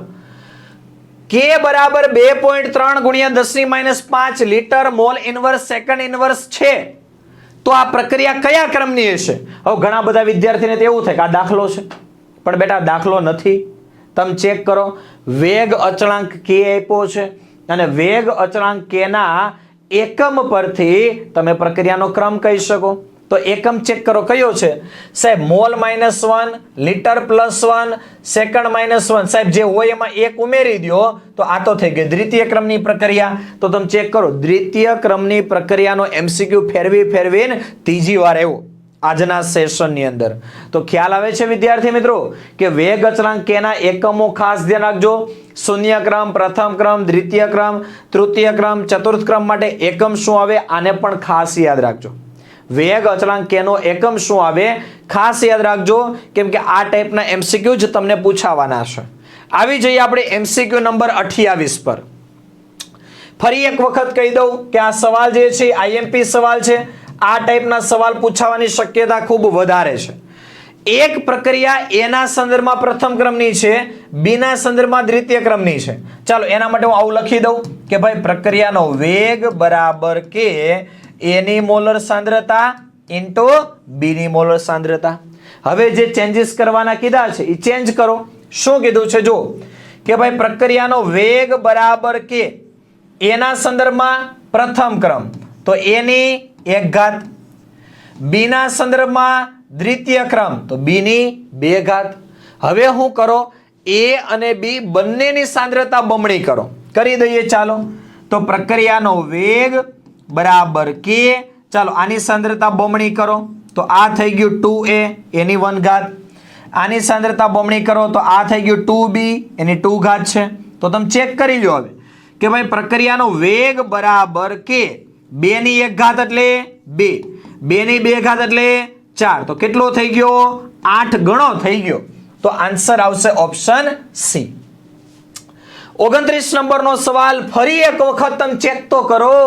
K બરાબર 2.3 × 10⁻5 litre mall inverse second inverse છે તો આ પ્રક્રિયા કયા ક્રમની હશે? હવે ઘણા બધા વિદ્યાર્થીને તો એવું થાય કે આ દાખલો છે, પણ બેટા દાખલો નથી. તમે ચેક કરો, વેગ અચળાંક K આપ્યો છે અને વેગ અચળાંક K ના એકમ પરથી તમે પ્રક્રિયાનો ક્રમ કહી શકો. તો એકમ ચેક કરો કયો છે સાહેબ? Mall -1 litre +1 second -1. સાહેબ જે હોય એમાં 1 ઉમેરી દો તો આ તો થઈ ગઈ દ્વિતીય ક્રમની પ્રક્રિયા. તો તમે ચેક કરો, દ્વિતીય ક્રમની પ્રક્રિયાનો MCQ ફેરવીને ત્રીજી વાર આવ્યો આજના સેશનની અંદર. તો ખ્યાલ આવે છે વિદ્યાર્થી મિત્રો કે વેગ અચળાંક K ના એકમો ખાસ ધ્યાન રાખજો. શૂન્ય ક્રમ, પ્રથમ ક્રમ, દ્વિતીય ક્રમ, તૃતીય ક્રમ, ચતુર્થ ક્રમ માટે એકમ શું આવે આને પણ ખાસ યાદ રાખજો. વેગ અચળાંક k નો એકમ શું આવે ખાસ યાદ રાખજો, કેમ કે આ ટાઈપના MCQ જ તમને પૂછાવાના છે. આવી જઈએ આપણે MCQ નંબર 28 પર. ફરી એક વખત કહી દઉં કે આ સવાલ જે છે IMP સવાલ છે. આ ટાઈપના સવાલ પૂછાવાની શક્યતા ખૂબ વધારે છે. એક પ્રક્રિયા A ના સંદર્ભમાં પ્રથમ ક્રમની છે, B ના સંદર્ભમાં દ્વિતીય ક્રમની છે. ચાલો એના માટે હું આવું લખી દઉં કે ભાઈ પ્રક્રિયાનો વેગ બરાબર કે A ની મોલર સાંદ્રતા ઇન્ટુ B ની મોલર સાંદ્રતા. હવે જે ચેન્જીસ કરવાના કીધા છે એ ચેન્જ કરો. શું કીધું છે જો કે ભાઈ પ્રક્રિયાનો વેગ બરાબર કે A ના સંદર્ભમાં પ્રથમ ક્રમ તો A ની 1 ઘાત, B ના સંદર્ભમાં દ્વિતીય ક્રમ તો B ની 2 ઘાત. હવે શું કરો A અને B બંનેની સાંદ્રતા બમણી કરો. કરી દઈએ ચાલો. તો પ્રક્રિયાનો વેગ બરાબર કે ચાલો આની સાંદ્રતા બમણી કરો તો આ થઈ ગયું 2A એની 1 ઘાત. આની સાંદ્રતા બમણી કરો તો આ થઈ ગયું 2B એની 2 ઘાત છે. તો તમે ચેક કરી લો હવે કે ભાઈ પ્રક્રિયાનો વેગ બરાબર કે 2 ની 1 ઘાત એટલે 2, 2 ની 2 ઘાત એટલે 4. તો કેટલો થઈ ગયો 8 ગણો થઈ ગયો. તો આન્સર આવશે ઓપ્શન સી. 29 નંબરનો સવાલ ફરી એક વખત તમે ચેક તો કરો.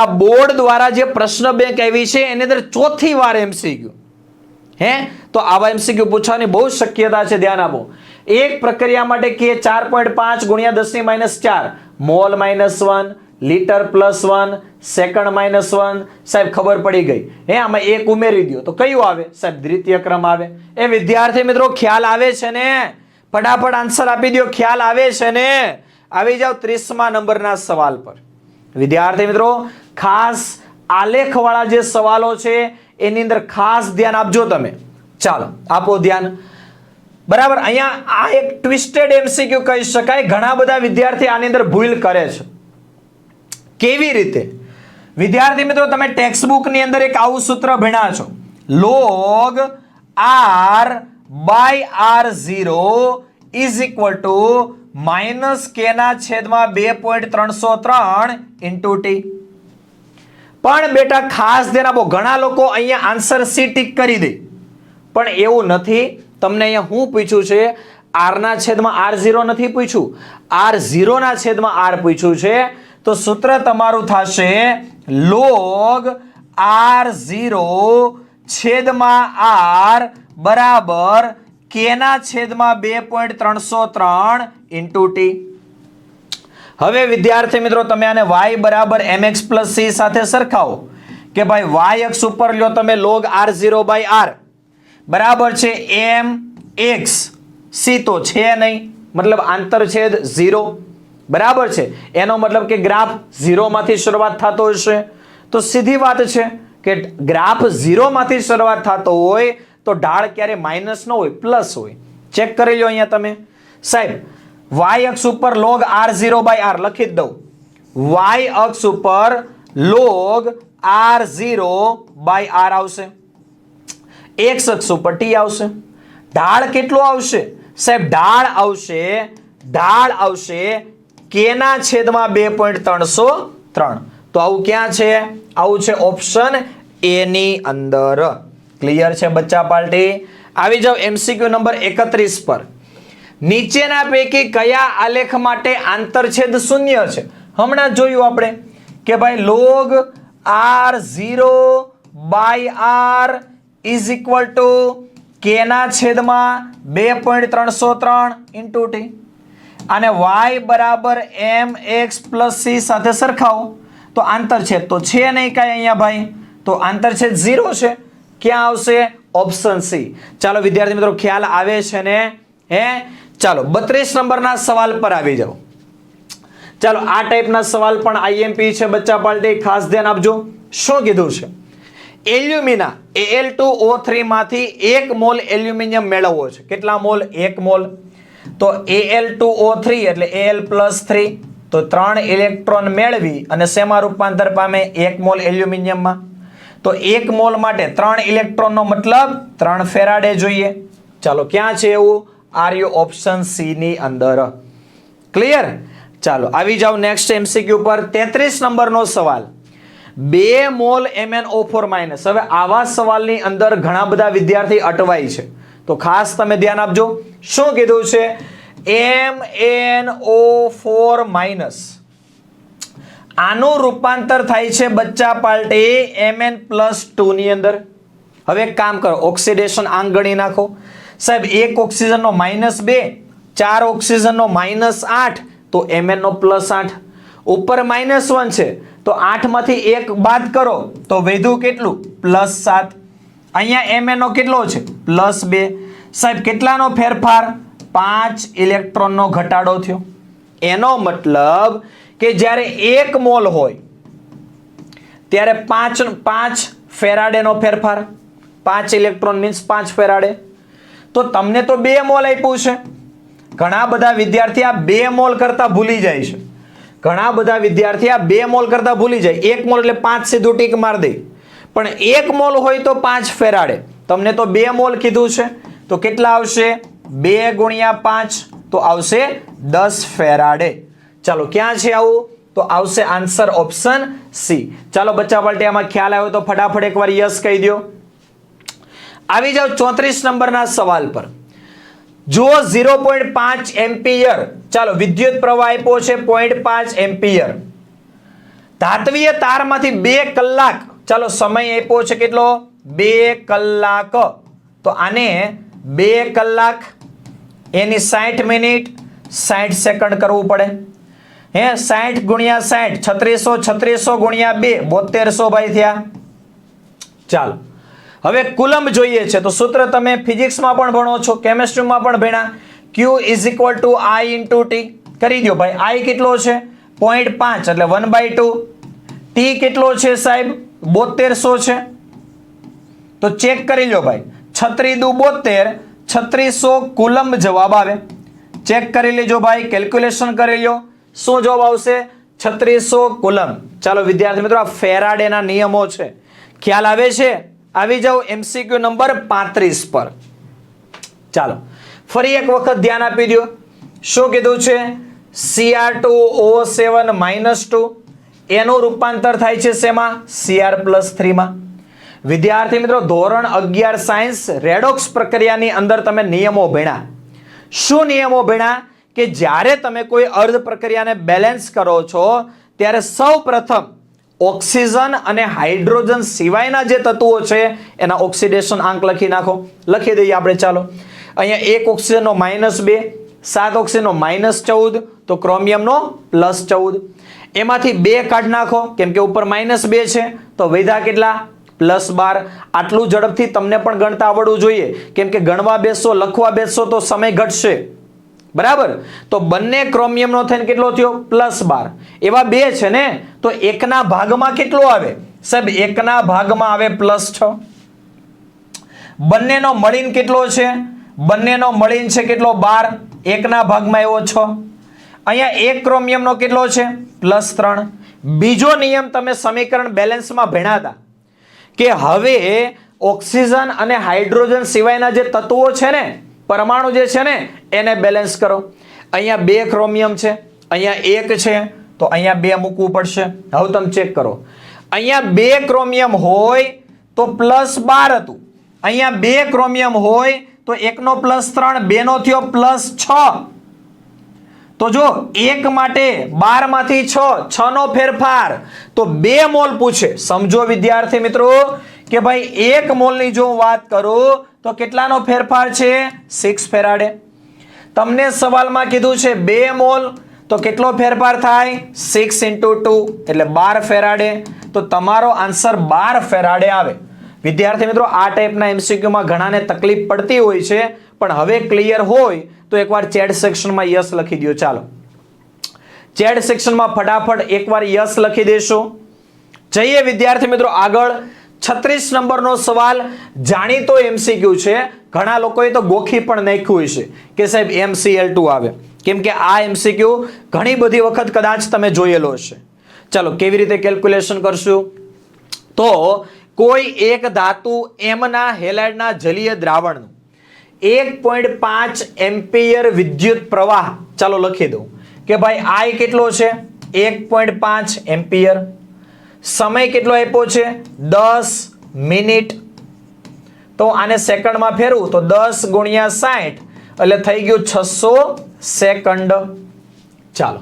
આ બોર્ડ દ્વારા જે પ્રશ્ન બેંક આવી છે એની અંદર ચોથી વાર MCQ તો આવા MCQ પૂછવાની બહુ શક્યતા છે. ધ્યાન આપો. એક પ્રક્રિયા માટે કે 4.5 ગુણ્યા 10⁻⁴ મોલ -1 લીટર +1 સેકન્ડ -1. સાહેબ ખબર પડી ગઈ આમાં એક ઉમેરી દો તો કયું આવે સાહેબ દ્વિતીય ક્રમ આવે. એ વિદ્યાર્થી મિત્રો ખ્યાલ આવે છે ને? ફટાફટ આન્સર આપી દો. ખ્યાલ આવે છે ને? આવી જાવ 30મા નંબરના સવાલ પર. વિદ્યાર્થી મિત્રો ખાસ આલેખ વાળા જે સવાલો છે એની અંદર ખાસ ધ્યાન આપજો તમે. ચાલો આપો ધ્યાન. બરાબર. અહીંયા આ એક ટ્વિસ્ટેડ MCQ કહી શકાય. ઘણા બધા વિદ્યાર્થી આની અંદર ભૂલ કરે છે. કેવી રીતે? વિદ્યાર્થી મિત્રો તમે ટેક્સ્ટ બુક ની અંદર એક આવું સૂત્ર ભણ્યા છો, log r by r0 is equal to -k ના છેદમાં 2.303 into t. પણ બેટા ખાસ ધ્યાન આપો. ઘણા લોકો અહીંયા આન્સર સી ટીક કરી દે, પણ એવું નથી. તમને અહીંયા શું પૂછ્યું છે? r ના છેદમાં r0 નથી પૂછ્યું, r0 ના છેદમાં r પૂછ્યું છે. તો સૂત્ર તમારું થશે log r0 છેદમાં r બરાબર k ના છેદમાં 2.303 into t. હવે વિદ્યાર્થી મિત્રો તમે આને y બરાબર mx + c સાથે સરખાવો કે ભાઈ y અક્ષ ઉપર લ્યો તમે log r0 by r બરાબર છે mx. c તો છે નહીં, મતલબ આંતરછેદ 0 બરાબર છે. એનો મતલબ કે ગ્રાફ 0 માંથી શરૂઆત થતો હશે. તો સીધી વાત છે કે ગ્રાફ 0 માંથી શરૂઆત થતો હોય તો ઢાળ ક્યારે માઇનસ ન હોય, પ્લસ હોય. ચેક કરી લો અહીંયા તમે. સાહેબ y અક્ષ ઉપર log r0 by r લખી દઉં. y અક્ષ ઉપર log r0 by r આવશે, x અક્ષ ઉપર t આવશે. ઢાળ કેટલો આવશે સાહેબ? ઢાળ આવશે k ના છેદમાં 2.303. તો આવું ક્યાં છે? આવું છે ઓપ્શન એ ની અંદર. ક્લિયર છે બચ્ચા પાર્ટી? આવી જાવ MCQ નંબર 31 પર. નીચેના પૈકી કયા આલેખ માટે આંતરછેદ શૂન્ય છે? હમણાં જોયું આપણે કે ભાઈ log r0 by r is equal to k ના છેદમાં 2.303 into t. અને y બરાબર mx + c સાથે સરખાવો તો આંતરછેદ તો છે નહીં કાંઈ અહીંયા ભાઈ. તો આંતરછેદ 0 છે. ક્યાં આવશે? Option C. ચાલો વિદ્યાર્થી મિત્રો ખ્યાલ આવે છે ને? ચાલો 32 નંબરના સવાલ પર આવી જાઓ. ચાલો આ ટાઈપના સવાલ પણ IMP છે બચ્ચા પાર્ટી. ખાસ ધ્યાન આપજો. શું કીધું છે? એલ્યુમિના Al2O3 માંથી 1 મોલ એલ્યુમિનિયમ મેળવવો છે. કેટલા મોલ? 1 મોલ. તો Al2O3 એટલે Al+3 તો 3 ઇલેક્ટ્રોન મેળવી અને શેમાં રૂપાંતર પામે? 1 મોલ એલ્યુમિનિયમમાં. તો 1 મોલ માટે 3 ઇલેક્ટ્રોનનો મતલબ 3 ફેરાડે જોઈએ. ચાલો ક્યાં છે એવું? આર યુ ઓપ્શન સી ની અંદર. ક્લિયર? ચાલો આવી જાવ નેક્સ્ટ MCQ પર. 33 નંબરનો સવાલ. 2 મોલ MnO4- હવે આવા સવાલની અંદર ઘણા બધા વિદ્યાર્થી અટવાય છે, તો ખાસ તમે ધ્યાન આપજો. શું કીધું છે? MnO4- આનું રૂપાંતર થાય છે બચ્ચા પાર્ટી Mn+2 ની અંદર. હવે એક કામ કરો, ઓક્સિડેશન આંક ગણી નાખો. સાહેબ એક ઓક્સિજનનો -2, 4 ઓક્સિજનનો -8, તો Mn નો +8. ઉપર -1 છે તો 8 માંથી 1 બાદ કરો તો વધ્યું કેટલું? +7. અહીંયા Mn નો કેટલો છે? +2. સાહેબ કેટલાનો ફેરફાર? 5 ઇલેક્ટ્રોનનો ઘટાડો થયો. એનો મતલબ કે જ્યારે 1 મોલ હોય ત્યારે 5 ફેરાડેનો ફેરફાર. 5 ઇલેક્ટ્રોન મીન્સ 5 ફેરાડે. તો તમને તો 2 મોલ આપ્યું છે. ઘણા બધા વિદ્યાર્થી આ 2 મોલ કરતા ભૂલી જાય છે. ઘણા બધા વિદ્યાર્થી આ 2 મોલ કરતા ભૂલી જાય. 1 મોલ એટલે 5 સીધું ટીક માર દે. પણ 1 મોલ હોય તો 5 ફેરાડે. તમને તો 2 મોલ કીધું છે, તો કેટલા આવશે? 2 × 5 તો આવશે 10 ફેરાડે. ચાલો ક્યાં છે આવું? તો આવશે આન્સર ઓપ્શન સી. ચાલો બચ્ચા પાર્ટી આમાં ખ્યાલ આવ્યો તો ફટાફટ એકવાર યસ કહી દો. આવી જાઓ 34 નંબરના સવાલ પર. જો 0.5 એમ્પિયર, ચાલો વિદ્યુત પ્રવાહ આપ્યો છે 0.5 એમ્પિયર, ધાત્વીય તારમાંથી 2 કલાક, ચાલો સમય આપ્યો છે કેટલો? 2 કલાક. તો આને 2 કલાક એની 60 મિનિટ 60 સેકન્ડ કરવું પડે. 60 × 60 3600, 3600 × 2 7200 ભાઈ થયા. ચાલો હવે કુલંબ જોઈએ છે, તો સૂત્ર તમે ફિઝિક્સમાં પણ ભણો છો, કેમેસ્ટ્રીમાં પણ ભણ્યા. Q = I × T કરી દો ભાઈ. I કેટલો છે? 0.5 એટલે 1/2. T કેટલો છે સાહેબ? 7200 છે. તો ચેક કરી લો ભાઈ. 36 દુ 72, 3600 કુલંબ જવાબ આવે. ચેક કરી લેજો ભાઈ, કેલ્ક્યુલેશન કરી લો. શું જવાબ આવશે? 3600 કુલંબ. ચાલો વિદ્યાર્થી મિત્રો, આ ફેરાડેના નિયમો છે. ખ્યાલ આવે છે? આવી જાઓ MCQ નંબર 35 પર. ચાલો ફરી એક વખત ધ્યાન આપી દો. શું કીધું છે? Cr2O7-2 એનું રૂપાંતર થાય છે શેમાં? Cr+3 માં. વિદ્યાર્થી મિત્રો ધોરણ 11 સાયન્સ રેડોક્સ પ્રક્રિયાની અંદર તમે નિયમો ભણ્યા. શું નિયમો ભણ્યા? કે જ્યારે તમે કોઈ અર્ધ પ્રક્રિયાને બેલેન્સ કરો છો ત્યારે સૌપ્રથમ ઓક્સિજન અને હાઇડ્રોજન સિવાયના જે તત્વો છે એના ઓક્સિડેશન આંક લખી નાખો. લખી દઈએ આપણે. ચાલો અહીંયા 1 ઓક્સિજનનો -2, 7 ઓક્સિજનનો -14, તો ક્રોમિયમનો +14. એમાંથી 2 કાઢી નાખો કેમ કે ઉપર -2 છે, તો વધ્યા કેટલા? +12. આટલું ઝડપથી તમને પણ ગણતા આવડવું જોઈએ, કેમ કે ગણવા બેસશો, લખવા બેસશો તો સમય ઘટશે. બરાબર? તો બંને ક્રોમિયમનો થઈને કેટલો થયો? +12. એવા 2 છે ને, તો 1ના ભાગમાં કેટલો આવે? સાહેબ 1ના ભાગમાં આવે +6. બંનેનો મળીને કેટલો છે? બંનેનો મળીને છે કેટલો? 12. 1ના ભાગમાં એવો 6. અહીંયા 1 ક્રોમિયમનો કેટલો છે? +3. બીજો નિયમ તમે સમીકરણ બેલેન્સમાં ભણ્યા હતા કે હવે ઓક્સિજન અને હાઇડ્રોજન સિવાયના જે તત્વો છે ને, પરમાણુ જે છે ને, એને બેલેન્સ કરો. અહીંયા 2 ક્રોમિયમ છે, અહીંયા 1 છે, તો અહીંયા 2 મૂકવું પડશે. હવે તમે ચેક કરો. અહીંયા 2 ક્રોમિયમ હોય તો +12 હતું. અહીંયા 2 ક્રોમિયમ હોય તો 1નો +3, 2નો થયો +6. તો જો 1 માટે 12 માંથી 6 નો ફેરફાર, તો 2 મોલ પૂછે. સમજો વિદ્યાર્થી મિત્રો કે ભાઈ 1 મોલની જો વાત કરું તો કેટલાનો ફેરફાર છે? 6 ફેરાડે. તમને સવાલમાં કીધું છે 2 મોલ, તો કેટલો ફેરફાર થાય? 6 × 2 એટલે 12 ફેરાડે. તો તમારો આન્સર 12 ફેરાડે આવે. વિદ્યાર્થી મિત્રો આ ટાઈપના MCQમાં ઘણાને તકલીફ પડતી હોય છે, પણ હવે ક્લિયર હોય તો એકવાર ચેટ સેક્શનમાં યસ લખી દો. ચાલો ચેટ સેક્શનમાં ફટાફટ એકવાર યસ લખી દેશો. જઈએ વિદ્યાર્થી મિત્રો આગળ. 36 નંબરનો સવાલ જાણીતો MCQ છે. ઘણા લોકોએ તો ગોખી પણ નાખ્યું છે કે સાહેબ MCL2 આવે, કેમ કે આ MCQ ઘણી બધી વખત કદાચ તમે જોયેલો હશે. ચાલો કેવી રીતે કેલ્ક્યુલેશન કરશું? તો કોઈ એક ધાતુ M ના હેલાઇડના જલીય દ્રાવણનું 1.5 એમ્પિયર વિદ્યુત પ્રવાહ, ચાલો લખી દઉં કે ભાઈ I કેટલો છે? 1.5 એમ્પિયર. સમય કેટલો આપ્યો છે 10 મિનિટ, તો આને સેકન્ડમાં ફેરવું તો 10 ગુણ્યા 60 એટલે થઈ ગયું 600 સેકન્ડ. ચાલો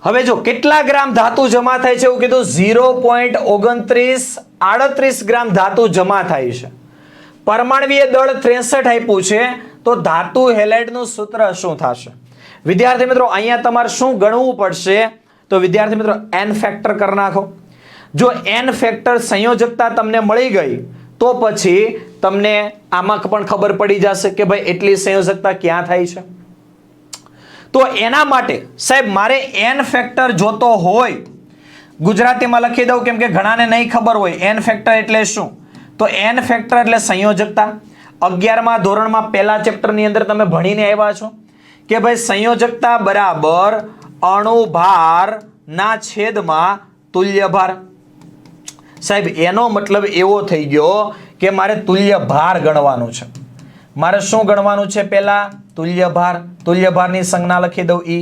હવે જો કેટલા ગ્રામ ધાતુ જમા થાય છે એવું કીધું 0.2938 ગ્રામ ધાતુ જમા થાય છે. પરમાણ્વીય દળ 63 આપ્યું છે, તો ધાતુ હેલાઇડનું સૂત્ર શું થશે? વિદ્યાર્થી મિત્રો અહીંયા તમારે શું ગણવું પડશે? તો વિદ્યાર્થી મિત્રો n ફેક્ટર કરી નાખો. જો n ફેક્ટર સંયોજકતા તમને મળી ગઈ તો પછી તમને આમાં પણ ખબર પડી જશે કે ભાઈ એટલી સંયોજકતા ક્યાં થાય છે. તો એના માટે સાહેબ મારે n ફેક્ટર જોતો હોય, ગુજરાતીમાં લખી દઉં કેમ કે ઘણાને નહીં ખબર હોય n ફેક્ટર એટલે શું. તો n ફેક્ટર એટલે સંયોજકતા. 11મા ધોરણમાં પહેલા ચેપ્ટરની અંદર તમે ભણીને આવ્યા છો કે ભાઈ સંયોજકતા બરાબર અણુભાર ના છેદમાં તુલ્ય ભાર. સાહેબ એનો મતલબ એવો થઈ ગયો કે મારે તુલ્ય ભાર ગણવાનું છે. મારે શું ગણવાનું છે? પહેલા તુલ્ય ભાર. તુલ્ય ભારની સંજ્ઞા લખી દઉં E.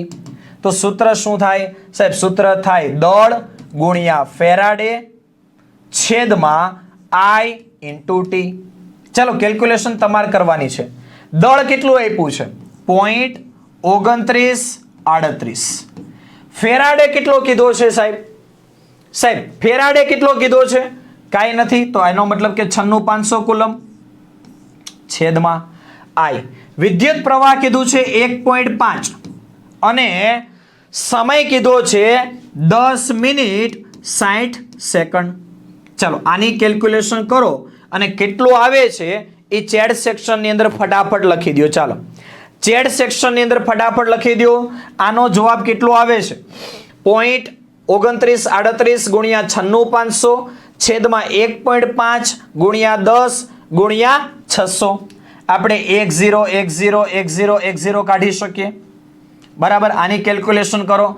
તો સૂત્ર શું થાય સાહેબ? સૂત્ર થાય દળ ગુણ્યા ફેરાડે છેદમાં I × T. ચાલો કેલ્ક્યુલેશન તમારે કરવાની છે. દળ કેટલું આપ્યું છે? 0.2938. ફેરાડે કેટલો કીધો છે સાહેબ? સાહેબ ફેરાડે કેટલો કીધો છે? કાંઈ નથી, તો એનો મતલબ કે 96500 કુલમ છેદમાં I. વિદ્યુત પ્રવાહ કીધું છે 1.5 અને સમય કીધો છે 10 મિનિટ 60 સેકન્ડ. ચાલો આની કેલ્ક્યુલેશન કરો અને કેટલું આવે છે એ ચેટ સેક્શનની અંદર ફટાફટ લખી દો. ચાલો ચેટ સેક્શનની અંદર ફટાફટ લખી દો. આનો જવાબ કેટલો આવે છે? 0.2938 ગુણ્યા 96500 છેદમાં 1.5 ગુણ્યા 10 ગુણ્યા 600. આપણે 10101010 કાઢી શકીએ બરાબર. આની કેલ્ક્યુલેશન કરો,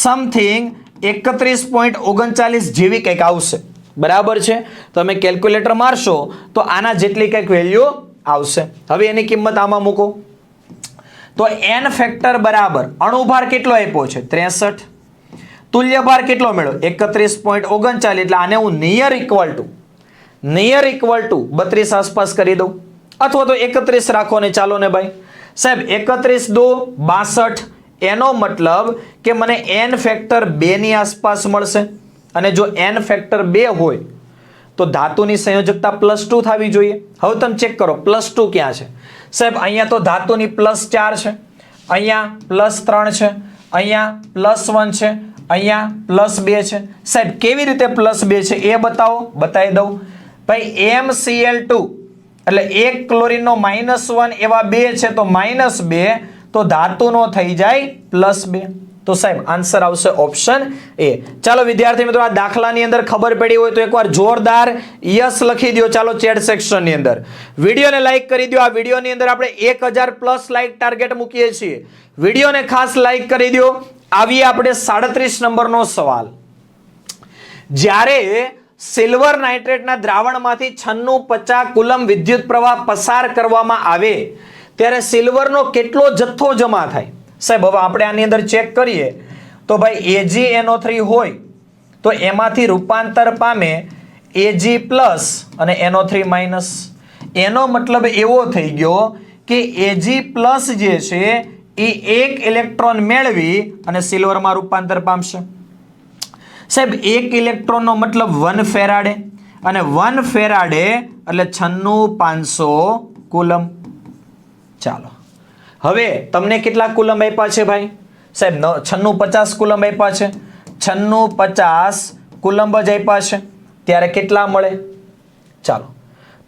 સમથિંગ 31.39 જેવી કંઈક આવશે બરાબર છે. તમે કેલ્ક્યુલેટર મારશો તો આના જેટલી કંઈક વેલ્યુ આવશે. હવે એની કિંમત આમાં મૂકો તો n ફેક્ટર બરાબર અણુભાર કેટલો આપ્યો છે? 63. તુલ્ય ભાર કેટલો મળ્યો? 31.39. એટલે આને હું નિયર ઇક્વલ ટુ 32 આસપાસ કરી દઉં અથવા તો 31 રાખો ને. ચાલો ને ભાઈ સાહેબ 31 × 2 = 62. એનો મતલબ કે મને n ફેક્ટર 2 ની આસપાસ મળશે. અને જો n ફેક્ટર 2 હોય તો ધાતુની સંયોજકતા +2 થવી જોઈએ. હવે તમે ચેક કરો +2 ક્યાં છે સાહેબ? અહીંયા તો ધાતુની +4 છે, અહીંયા +3 છે, અહીંયા +1 છે, અહીંયા +2 છે. સાહેબ કેવી રીતે +2 છે એ બતાવો. બતાવી દઉં ભાઈ. MCl2 એટલે એક ક્લોરીનનો -1 એવા 2 છે, તો -2 તો ધાતુનો થઈ જાય +2. તો સાહેબ આન્સર આવશે ઓપ્શન એ. ચાલો વિદ્યાર્થી મિત્રો આ દાખલાની અંદર ખબર પડી હોય તો એકવાર જોરદાર યસ લખી દો. ચાલો ચેટ સેક્શનની અંદર વિડીયોને લાઈક કરી દો. આ વિડીયોની અંદર આપણે 1000+ લાઈક ટાર્ગેટ મૂકીએ છીએ. વિડીયોને ખાસ લાઈક કરી દો. આવીએ આપણે 37 નંબરનો સવાલ. જ્યારે સિલ્વર નાઇટ્રેટના દ્રાવણમાંથી 9650 કુલમ વિદ્યુત પ્રવાહ પસાર કરવામાં આવે ત્યારે સિલ્વરનો કેટલો જથ્થો જમા થાય? સાહેબ હવે આપણે આની અંદર ચેક કરીએ તો ભાઈ AgNO3 હોય તો એમાંથી રૂપાંતર પામે Ag+ અને NO3-. એનો મતલબ એવો થઈ ગયો કે Ag+ જે છે એ 1 ઇલેક્ટ્રોન મેળવી અને સિલ્વરમાં રૂપાંતર પામશે. સાહેબ 1 ઇલેક્ટ્રોનનો મતલબ 1 ફેરાડે અને 1 ફેરાડે એટલે 96500 કુલમ. ચાલો હવે તમને કેટલા કુલમ આપ્યા છે ભાઈ? સાહેબ 9650 કુલમ આપ્યા છે. 9650 કુલમ જ આપ્યા છે ત્યારે કેટલા મળે? ચાલો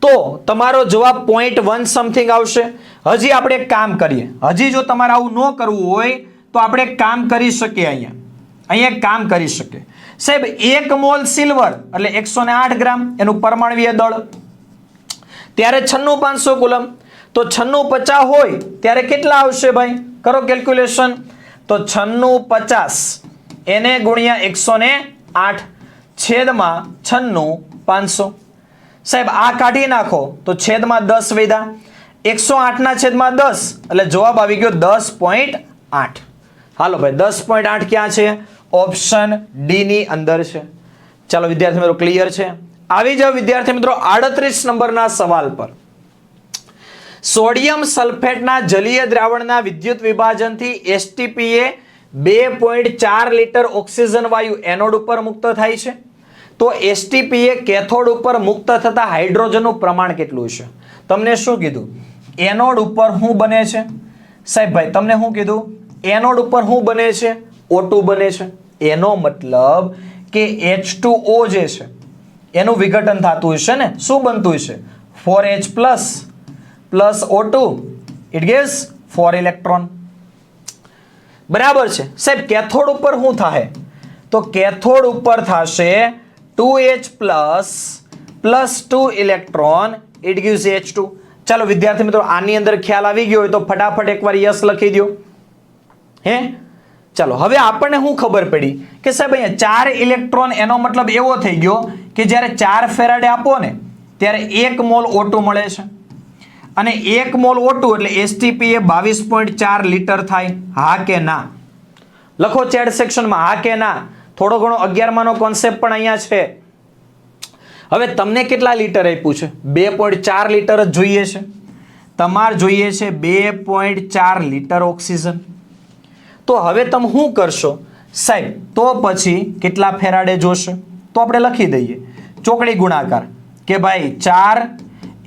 તો તમારો જવાબ 0.1 સમથિંગ આવશે. હજી આપણે એક કામ કરીએ. હજી જો તમારે આવું ન કરવું હોય તો આપણે એક કામ કરી શકીએ. અહીંયા એક કામ કરી શકીએ સાહેબ. 1 મોલ સિલ્વર એટલે 108 ગ્રામ એનું પરમાણ્વીય દળ, ત્યારે 9650 કુલમ. તો 9650 હોય ત્યારે કેટલા આવશે ભાઈ? કરો કેલ્ક્યુલેશન. તો 9650 એને ગુણ્યા 108 છેદમાં 96500. સાહેબ આ કાઢી નાખો તો છેદમાં 10 વધ્યા. 108 ના છેદમાં 10 એટલે જવાબ આવી ગયો 10.8. હાલો ભાઈ 10.8 ક્યાં છે? ઓપ્શન ડી ની અંદર છે. ચાલો વિદ્યાર્થી મિત્રો ક્લિયર છે? આવી જાવ વિદ્યાર્થી મિત્રો 38 નંબરના સવાલ પર. સોડિયમ સલ્ફેટના જલીય દ્રાવણના વિદ્યુત વિભાજનથી એસટીપીએ 2.4 લિટર ઓક્સિજન વાયુ એનોડ ઉપર મુક્ત થાય છે. તો એસટીપીએ કેથોડ ઉપર મુક્ત થતા હાઇડ્રોજનનું પ્રમાણ કેટલું છે? તમને શું કીધું? એનોડ ઉપર શું બને છે સાહેબ? ભાઈ તમને શું કીધું? એનોડ ઉપર શું બને છે? O2 બને છે. એનો મતલબ કે H2O જે છે એનું વિઘટન થતું હશે ને. શું બનતું હશે? 4H plus O2 it gives 4 electron. બરાબર છે સાહેબ. કેથોડ ઉપર શું થાય? તો કેથોડ ઉપર થશે 2H plus 2 electron it gives H2. ચાલો વિદ્યાર્થી મિત્રો આની અંદર ખ્યાલ આવી ગયો હોય તો ફટાફટ એકવાર યસ લખી દો. હે ચાલો હવે આપણને શું ખબર પડી કે સાહેબ અહીંયા 4 ઇલેક્ટ્રોન, એનો મતલબ એવો થઈ ગયો કે જ્યારે 4 ફેરાડે આપો ને ત્યારે 1 મોલ O2 મળે છે અને 1 મોલ O2 એટલે એસટીપી એ 22.4 લિટર થાય. હા કે ના? લખો ચેટ સેક્શનમાં હા કે ના. થોડો ઘણો 11માનો કોન્સેપ્ટ પણ અહીંયા છે. હવે તમને કેટલા લીટર આપ્યું છે? 2.4 લીટર જ જોઈએ છે. તમારે જોઈએ છે 2.4 લીટર ઓક્સિજન. તો હવે તમે શું કરશો સાહેબ? તો પછી કેટલા ફેરાડે જોશે? તો આપણે લખી દઈએ ચોકડી ગુણાકાર કે ભાઈ 4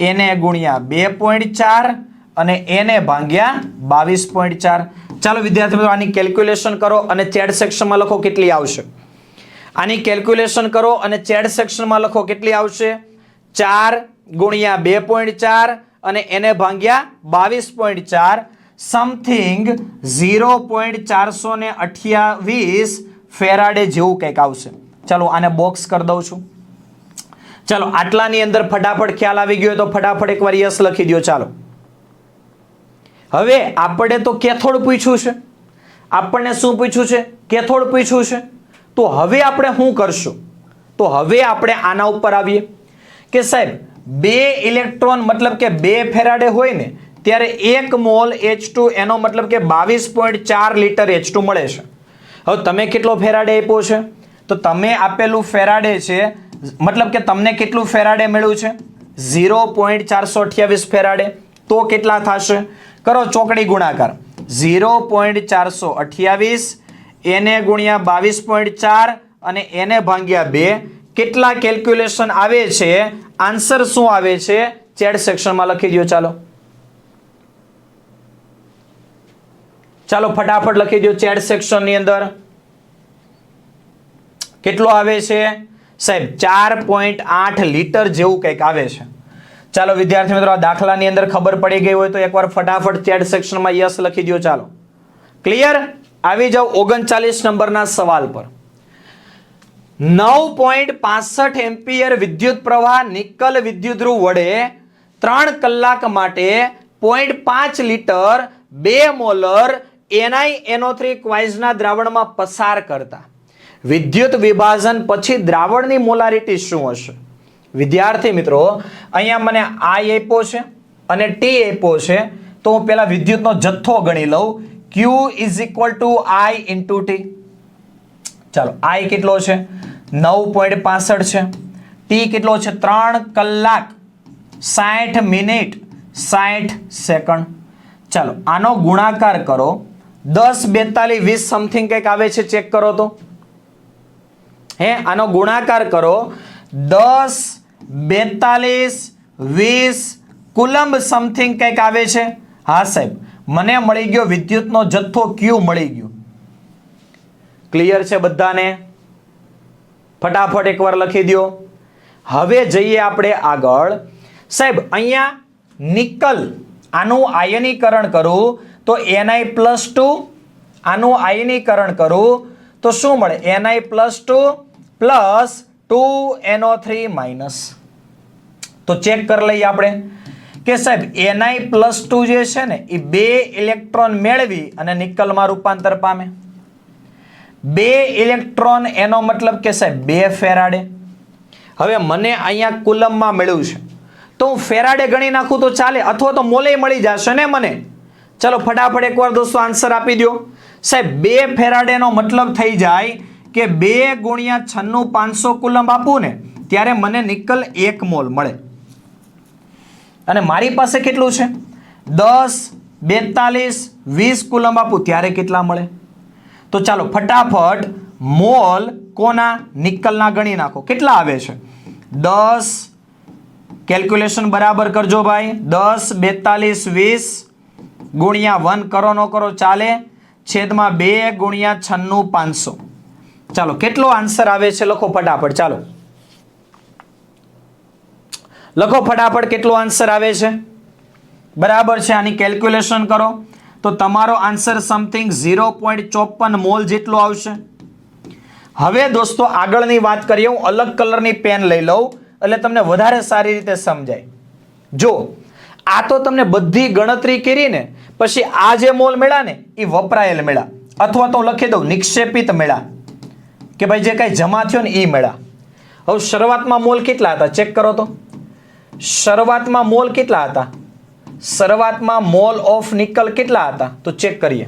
એને ગુણ્યા 2.4 અને એને ભાગ્યા 22.4. ચાલો વિદ્યાર્થી મિત્રો આની કેલ્ક્યુલેશન કરો અને ચેટ સેક્શનમાં લખો કેટલી આવશે. આની કેલ્ક્યુલેશન કરો અને ચેટ સેક્શનમાં લખો કેટલી આવશે. 4 ગુણ્યા 2.4 અને એને ભાગ્યા 22.4 સમથિંગ 0.428 ફેરાડે જેવું કંઈક આવશે. ચાલો આને બોક્સ કરી દઉં છું. ચાલો આટલાની અંદર ફટાફટ ખ્યાલ આવી ગયો તો ફટાફટ એકવાર યસ લખી દો. ચાલો હવે આપણે તો કેથોડ પૂછ્યું છે. આપણને શું પૂછ્યું છે? કેથોડ પૂછ્યું છે. તો હવે આપણે શું કરશું? તો હવે આપણે આના ઉપર આવીએ કે સાહેબ 2 ઇલેક્ટ્રોન મતલબ કે 2 ફેરાડે હોય ને ત્યારે 1 મોલ H2 એનો મતલબ કે 22.4 લિટર H2 મળે છે. હવે તમે કેટલો ફેરાડે આપ્યો છે? તો તમે આપેલું ફેરાડે છે મતલબ કે તમને કેટલું ફેરાડે મળ્યું છે? 0.428 ફેરાડે. તો કેટલા થશે? કરો ચોકડી ગુણાકાર. 0.428 એને ગુણ્યા 22.4 અને એને ભાગ્યા 2. કેટલા કેલ્ક્યુલેશન આવે છે? આન્સર શું આવે છે? ચેટ સેક્શનમાં લખી દો. ચાલો ફટાફટ લખી દો ચેટ સેક્શનની અંદર. કેટલો આવે છે સાહેબ? 4.8 લિટર જેવું કંઈક આવે છે. ચાલો વિદ્યાર્થી મિત્રો આ દાખલાની અંદર ખબર પડી ગઈ હોય તો એકવાર ફટાફટ ચેટ સેક્શનમાં યસ લખી દો. ચાલો ક્લિયર? આવી જાવ 39 નંબરના સવાલ પર. 9.65 એમ્પિયર વિદ્યુત પ્રવાહ નિકલ વિદ્યુતધ્રુવ વડે 3 કલાક માટે 0.5 લિટર 2 મોલર NiNO3 ક્વાઇઝના દ્રાવણમાં પસાર કરતા વિદ્યુત વિભાજન પછી દ્રાવણની મોલારિટી શું હશે? વિદ્યાર્થી મિત્રો અહીંયા મને I આપ્યો છે અને T આપ્યો છે તો હું પહેલા વિદ્યુતનો જથ્થો ગણી લઉં. Q = I × T. ચાલો I કેટલો છે? 9.65 છે. T કેટલો છે? 3 કલાક 60 મિનિટ 60 સેકન્ડ. ચાલો આનો ગુણાકાર કરો. 10 42 20 સમથિંગ કંઈક આવે છે. ચેક કરો તો. હે આનો ગુણાકાર કરો. 10 42 20 કુલંબ સમથિંગ કંઈક આવે છે. હા સાહેબ મને મળી ગયો વિદ્યુતનો જથ્થો Q મળી ગયો. ક્લિયર છે બધાને? ફટાફટ એકવાર લખી દો. હવે જઈએ આપણે આગળ. સાહેબ અહીંયા નિકલ આનું આયનીકરણ કરું તો Ni+2 આનું આયનીકરણ કરું તો શું મળે? Ni+2 plus 2NO3-. તો ચેક કરી લઈએ આપણે કે સાહેબ Ni+2 જે છે ને એ 2 ઇલેક્ટ્રોન મેળવી અને નિકલમાં રૂપાંતર પામે. 2 ઇલેક્ટ્રોન એનો મતલબ કે સાહેબ 2 ફેરાડે. હવે મને અહીંયા કુલમમાં મળ્યું છે તો હું ફેરાડે ગણી નાખું તો ચાલે અથવા તો મોલે મળી જશે ને મને. ચલો ફટાફટ એકવાર દોસ્તો આન્સર આપી દો. સાહેબ 2 ફેરાડેનો મતલબ થઈ જાય કે 2 ગુણ્યા 96 કુલંબ આપું ને ત્યારે મને નિકલ 1 મોલ મળે. અને મારી પાસે કેટલું છે 10, 42, 20 કુલંબ આપું ત્યારે કેટલા મળે? તો ચાલો ફટાફટ મોલ કોના? નિકલના ગણી નાખો. કેટલા આવે છે? 10, કેલ્ક્યુલેશન બરાબર કરજો ભાઈ. 10, 42, 20 ગુણ્યા 1 કરો ન કરો ચાલે, છેદમાં 2 ગુણ્યા 96 500. ચાલો કેટલો આન્સર આવે છે લખો ફટાફટ. ચાલો લખો ફટાફટ કેટલો આન્સર આવે છે. બરાબર છે, આની કેલ્ક્યુલેશન કરો તો તમારો આન્સર સમથિંગ 0.54 મોલ જેટલો આવશે. હવે દોસ્તો આગળની વાત કરીએ. હું અલગ કલરની પેન લઈ લઉં એટલે તમને વધારે સારી રીતે સમજાય. જો આ તો તમને બધી ગણતરી કરીને પછી આ જે મોલ મળ્યા ને એ વપરાયેલ મળ્યા, અથવા તો લખી દઉં નિક્ષેપિત મળ્યા, કે ભાઈ જે કઈ જમા થયો ને એ મળ્યા. હવે શરૂઆતમાં મોલ કેટલા હતા ચેક કરો તો. શરૂઆતમાં મોલ કેટલા હતા? શરૂઆતમાં મોલ ઓફ નિકલ કેટલા હતા તો ચેક કરીએ.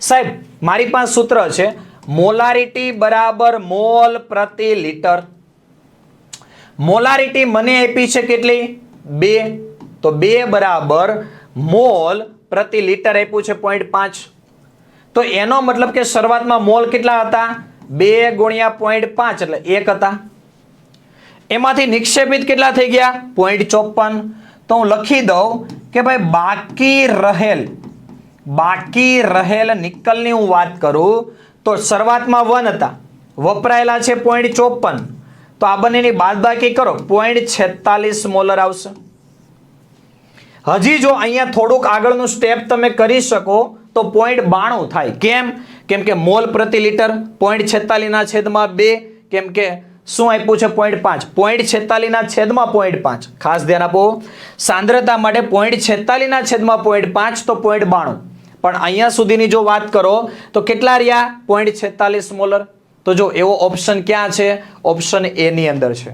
સાહેબ મારી પાસે સૂત્ર છે મોલારિટી બરાબર મોલ પ્રતિ લિટર. મોલારિટી મને આપી છે કેટલી? 2. તો 2 બરાબર મોલ પ્રતિ લિટર આપ્યું છે 0.5. તો એનો મતલબ કે શરૂઆતમાં મોલ કેટલા હતા? 2 ગુણ્યા 0.5 એટલે 1 હતા. એમાંથી નિક્ષેપિત કેટલા થઈ ગયા? 0.54. તો હું લખી દઉં કે ભાઈ બાકી રહેલ નિકલની હું વાત કરું તો શરૂઆતમાં 1 હતા, વપરાયેલા છે 0.54. તો આ બંનેની બાદબાકી કરો 0.46 મોલર આવશે. હજી જો અહીંયા થોડુંક આગળનું સ્ટેપ તમે કરી શકો તો 0.92 થાય. કેમ કે મોલ પ્રતિ લિટર 0.46 ના છેદમાં 2, કેમ કે શું આપ્યું છે 0.5, 0.46 ના છેદમાં 0.5. ખાસ ધ્યાન આપો, સાંદ્રતા માટે 0.46 ના છેદમાં 0.5 તો 0.92. પણ અહીંયા સુધીની જો વાત કરો તો કેટલા રહ્યા? 0.46 મોલર. તો જો એવો ઓપ્શન ક્યાં છે? ઓપ્શન એ ની અંદર છે.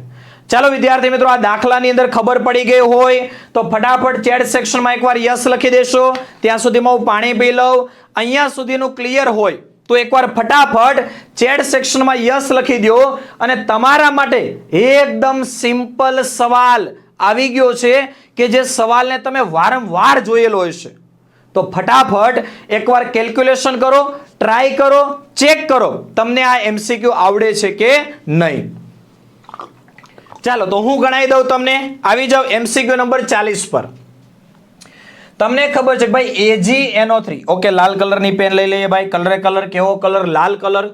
ચાલો વિદ્યાર્થી મિત્રો, આ દાખલાની અંદર ખબર પડી ગઈ હોય તો ફટાફટ ચેટ સેક્શનમાં એકવાર યસ લખી દેશો. ત્યાં સુધીમાં હું પાણી પી લઉં. અહીંયા સુધીનું ક્લિયર હોય તો એકવાર ફટાફટ ચેટ સેક્શનમાં યસ લખી દો. અને તમારા માટે એકદમ સિમ્પલ સવાલ આવી ગયો છે કે જે સવાલને તમે વારંવાર જોયેલો હશે. તો ફટાફટ એકવાર કેલ્ક્યુલેશન કરો, ટ્રાય કરો, ચેક કરો તમને આ એમસીક્યુ આવડે છે કે નહીં. ચાલો તો હું ગણાવી દઉં તમને. આવી જાઓ એમસીક્યુ નંબર 40 પર. તમને ખબર છે ભાઈ AgNO3. ઓકે, લાલ કલરની પેન લઈ લઈએ ભાઈ. કલર કેવો કલર? લાલ કલર.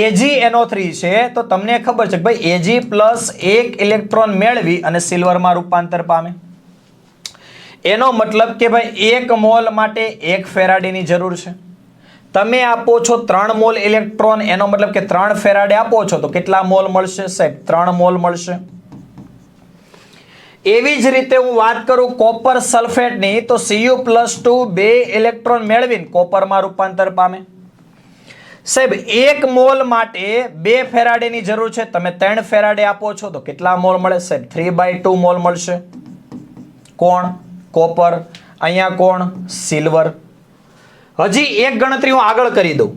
AgNO3 છે તો તમને ખબર છે ભાઈ Ag પ્લસ 1 ઇલેક્ટ્રોન મેળવી અને સિલ્વરમાં રૂપાંતર પામે. એનો મતલબ કે ભાઈ 1 મોલ માટે 1 ફેરાડેની જરૂર છે. તમે આપો છો 3 મોલ ઇલેક્ટ્રોન, એનો મતલબ કે 3 ફેરાડે આપો છો તો કેટલા મોલ મળશે સાહેબ? 3 મોલ મળશે. એવી જ રીતે હું વાત કરું કોપર સલ્ફેટની તો Cu+2 2 ઇલેક્ટ્રોન મેળવીને કોપરમાં રૂપાંતર પામે. સાહેબ 1 મોલ માટે 2 ફેરાડેની જરૂર છે, તમે 3 ફેરાડે આપો છો તો કેટલા મોલ મળે સાહેબ? 3/2 મોલ મળશે. કોણ? કોપર. અહીંયા કોણ? સિલ્વર. હજી એક ગણતરી હું આગળ કરી દઉં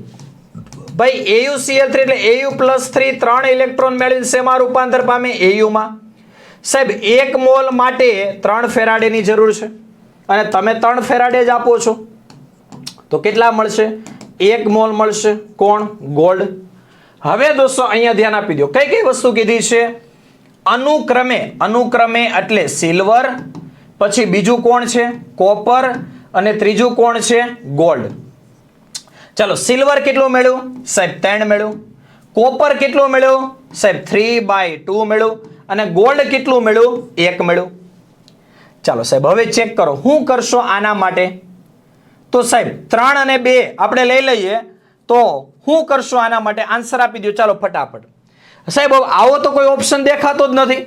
ભાઈ. AuCl3 એટલે Au+3 3 ઇલેક્ટ્રોન મેળવીને શેમાં રૂપાંતર પામે? Au માં. સાહેબ 1 મોલ માટે 3 ફેરાડેની જરૂર છે અને તમે 3 ફેરાડે જ આપો છો તો કેટલા મળશે? 1 મોલ મળશે. કોણ? ગોલ્ડ. હવે દોસ્તો અહીંયા ધ્યાન આપી દો, કઈ વસ્તુ કીધી છે? અનુક્રમે એટલે સિલ્વર, પછી બીજું કોણ છે? કોપર, અને ત્રીજું કોણ છે? ગોલ્ડ. ચાલો સિલ્વર કેટલું મેળવ્યું સાહેબ? 3 મેળવ્યું. કોપર કેટલું મેળવ્યું સાહેબ? 3/2 મેળવ્યું. અને ગોલ્ડ કેટલું મેળવ્યું? 1 મેળવ્યું. ચાલો સાહેબ હવે ચેક કરો શું કરશો આના માટે. તો સાહેબ 3 અને 2 આપણે લઈ લઈએ તો શું કરશો આના માટે? આન્સર આપી દો ચાલો ફટાફટ. સાહેબ આવો તો કોઈ ઓપ્શન દેખાતો જ નથી.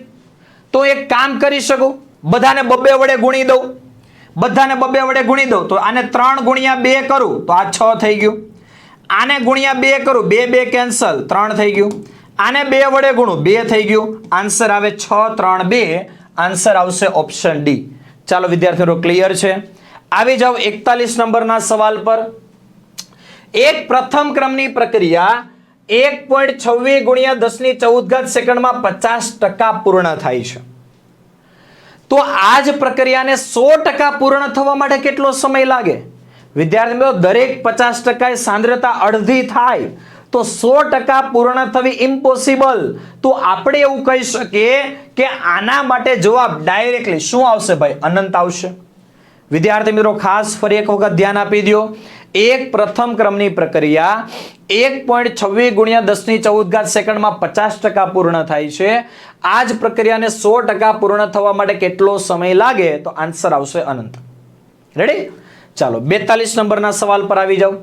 તો એક કામ કરી શકું, બધાને 2 વડે ગુણી દઉં. બધાને 2 વડે ગુણી દઉં તો આને 3 ગુણ્યા 2 કરું તો આ 6 થઈ ગયું. આને ગુણ્યા 2 કરું, 2 કેન્સલ, 3 થઈ ગયું. આને 2 વડે ગુણું, 2 થઈ ગયું. આન્સર આવે 6, 3, 2. આન્સર આવશે ઓપ્શન ડી. ચાલો વિદ્યાર્થીઓ ક્લિયર છે? આવી જાઓ 41 નંબરના સવાલ પર. એક પ્રથમ ક્રમની પ્રક્રિયા 1.26 ગુણ્યા 10⁻14 સેકન્ડમાં 50% પૂર્ણ થાય છે. તો આ જ પ્રક્રિયાને 100% પૂર્ણ થવા માટે કેટલો સમય લાગે? વિદ્યાર્થી મિત્રો, દરેક 50% સાંદ્રતા અડધી થાય તો 100% પૂર્ણ થવી ઇમ્પોસિબલ. તો આપણે એવું કહી શકીએ કે આના માટે જવાબ ડાયરેક્ટલી શું આવશે ભાઈ? અનંત આવશે. વિદ્યાર્થી મિત્રો, ખાસ ફરી એક વખત ધ્યાન આપી દો. એક પ્રથમ ક્રમની પ્રક્રિયા 1.26 ગુણ્યા 10⁻14 સેકન્ડમાં 50% પૂર્ણ થાય છે. આ જ પ્રક્રિયાને 100% પૂર્ણ થવા માટે કેટલો સમય લાગે? તો આન્સર આવશે અનંત. રેડી? ચાલો 42 નંબરના સવાલ પર આવી જાઓ.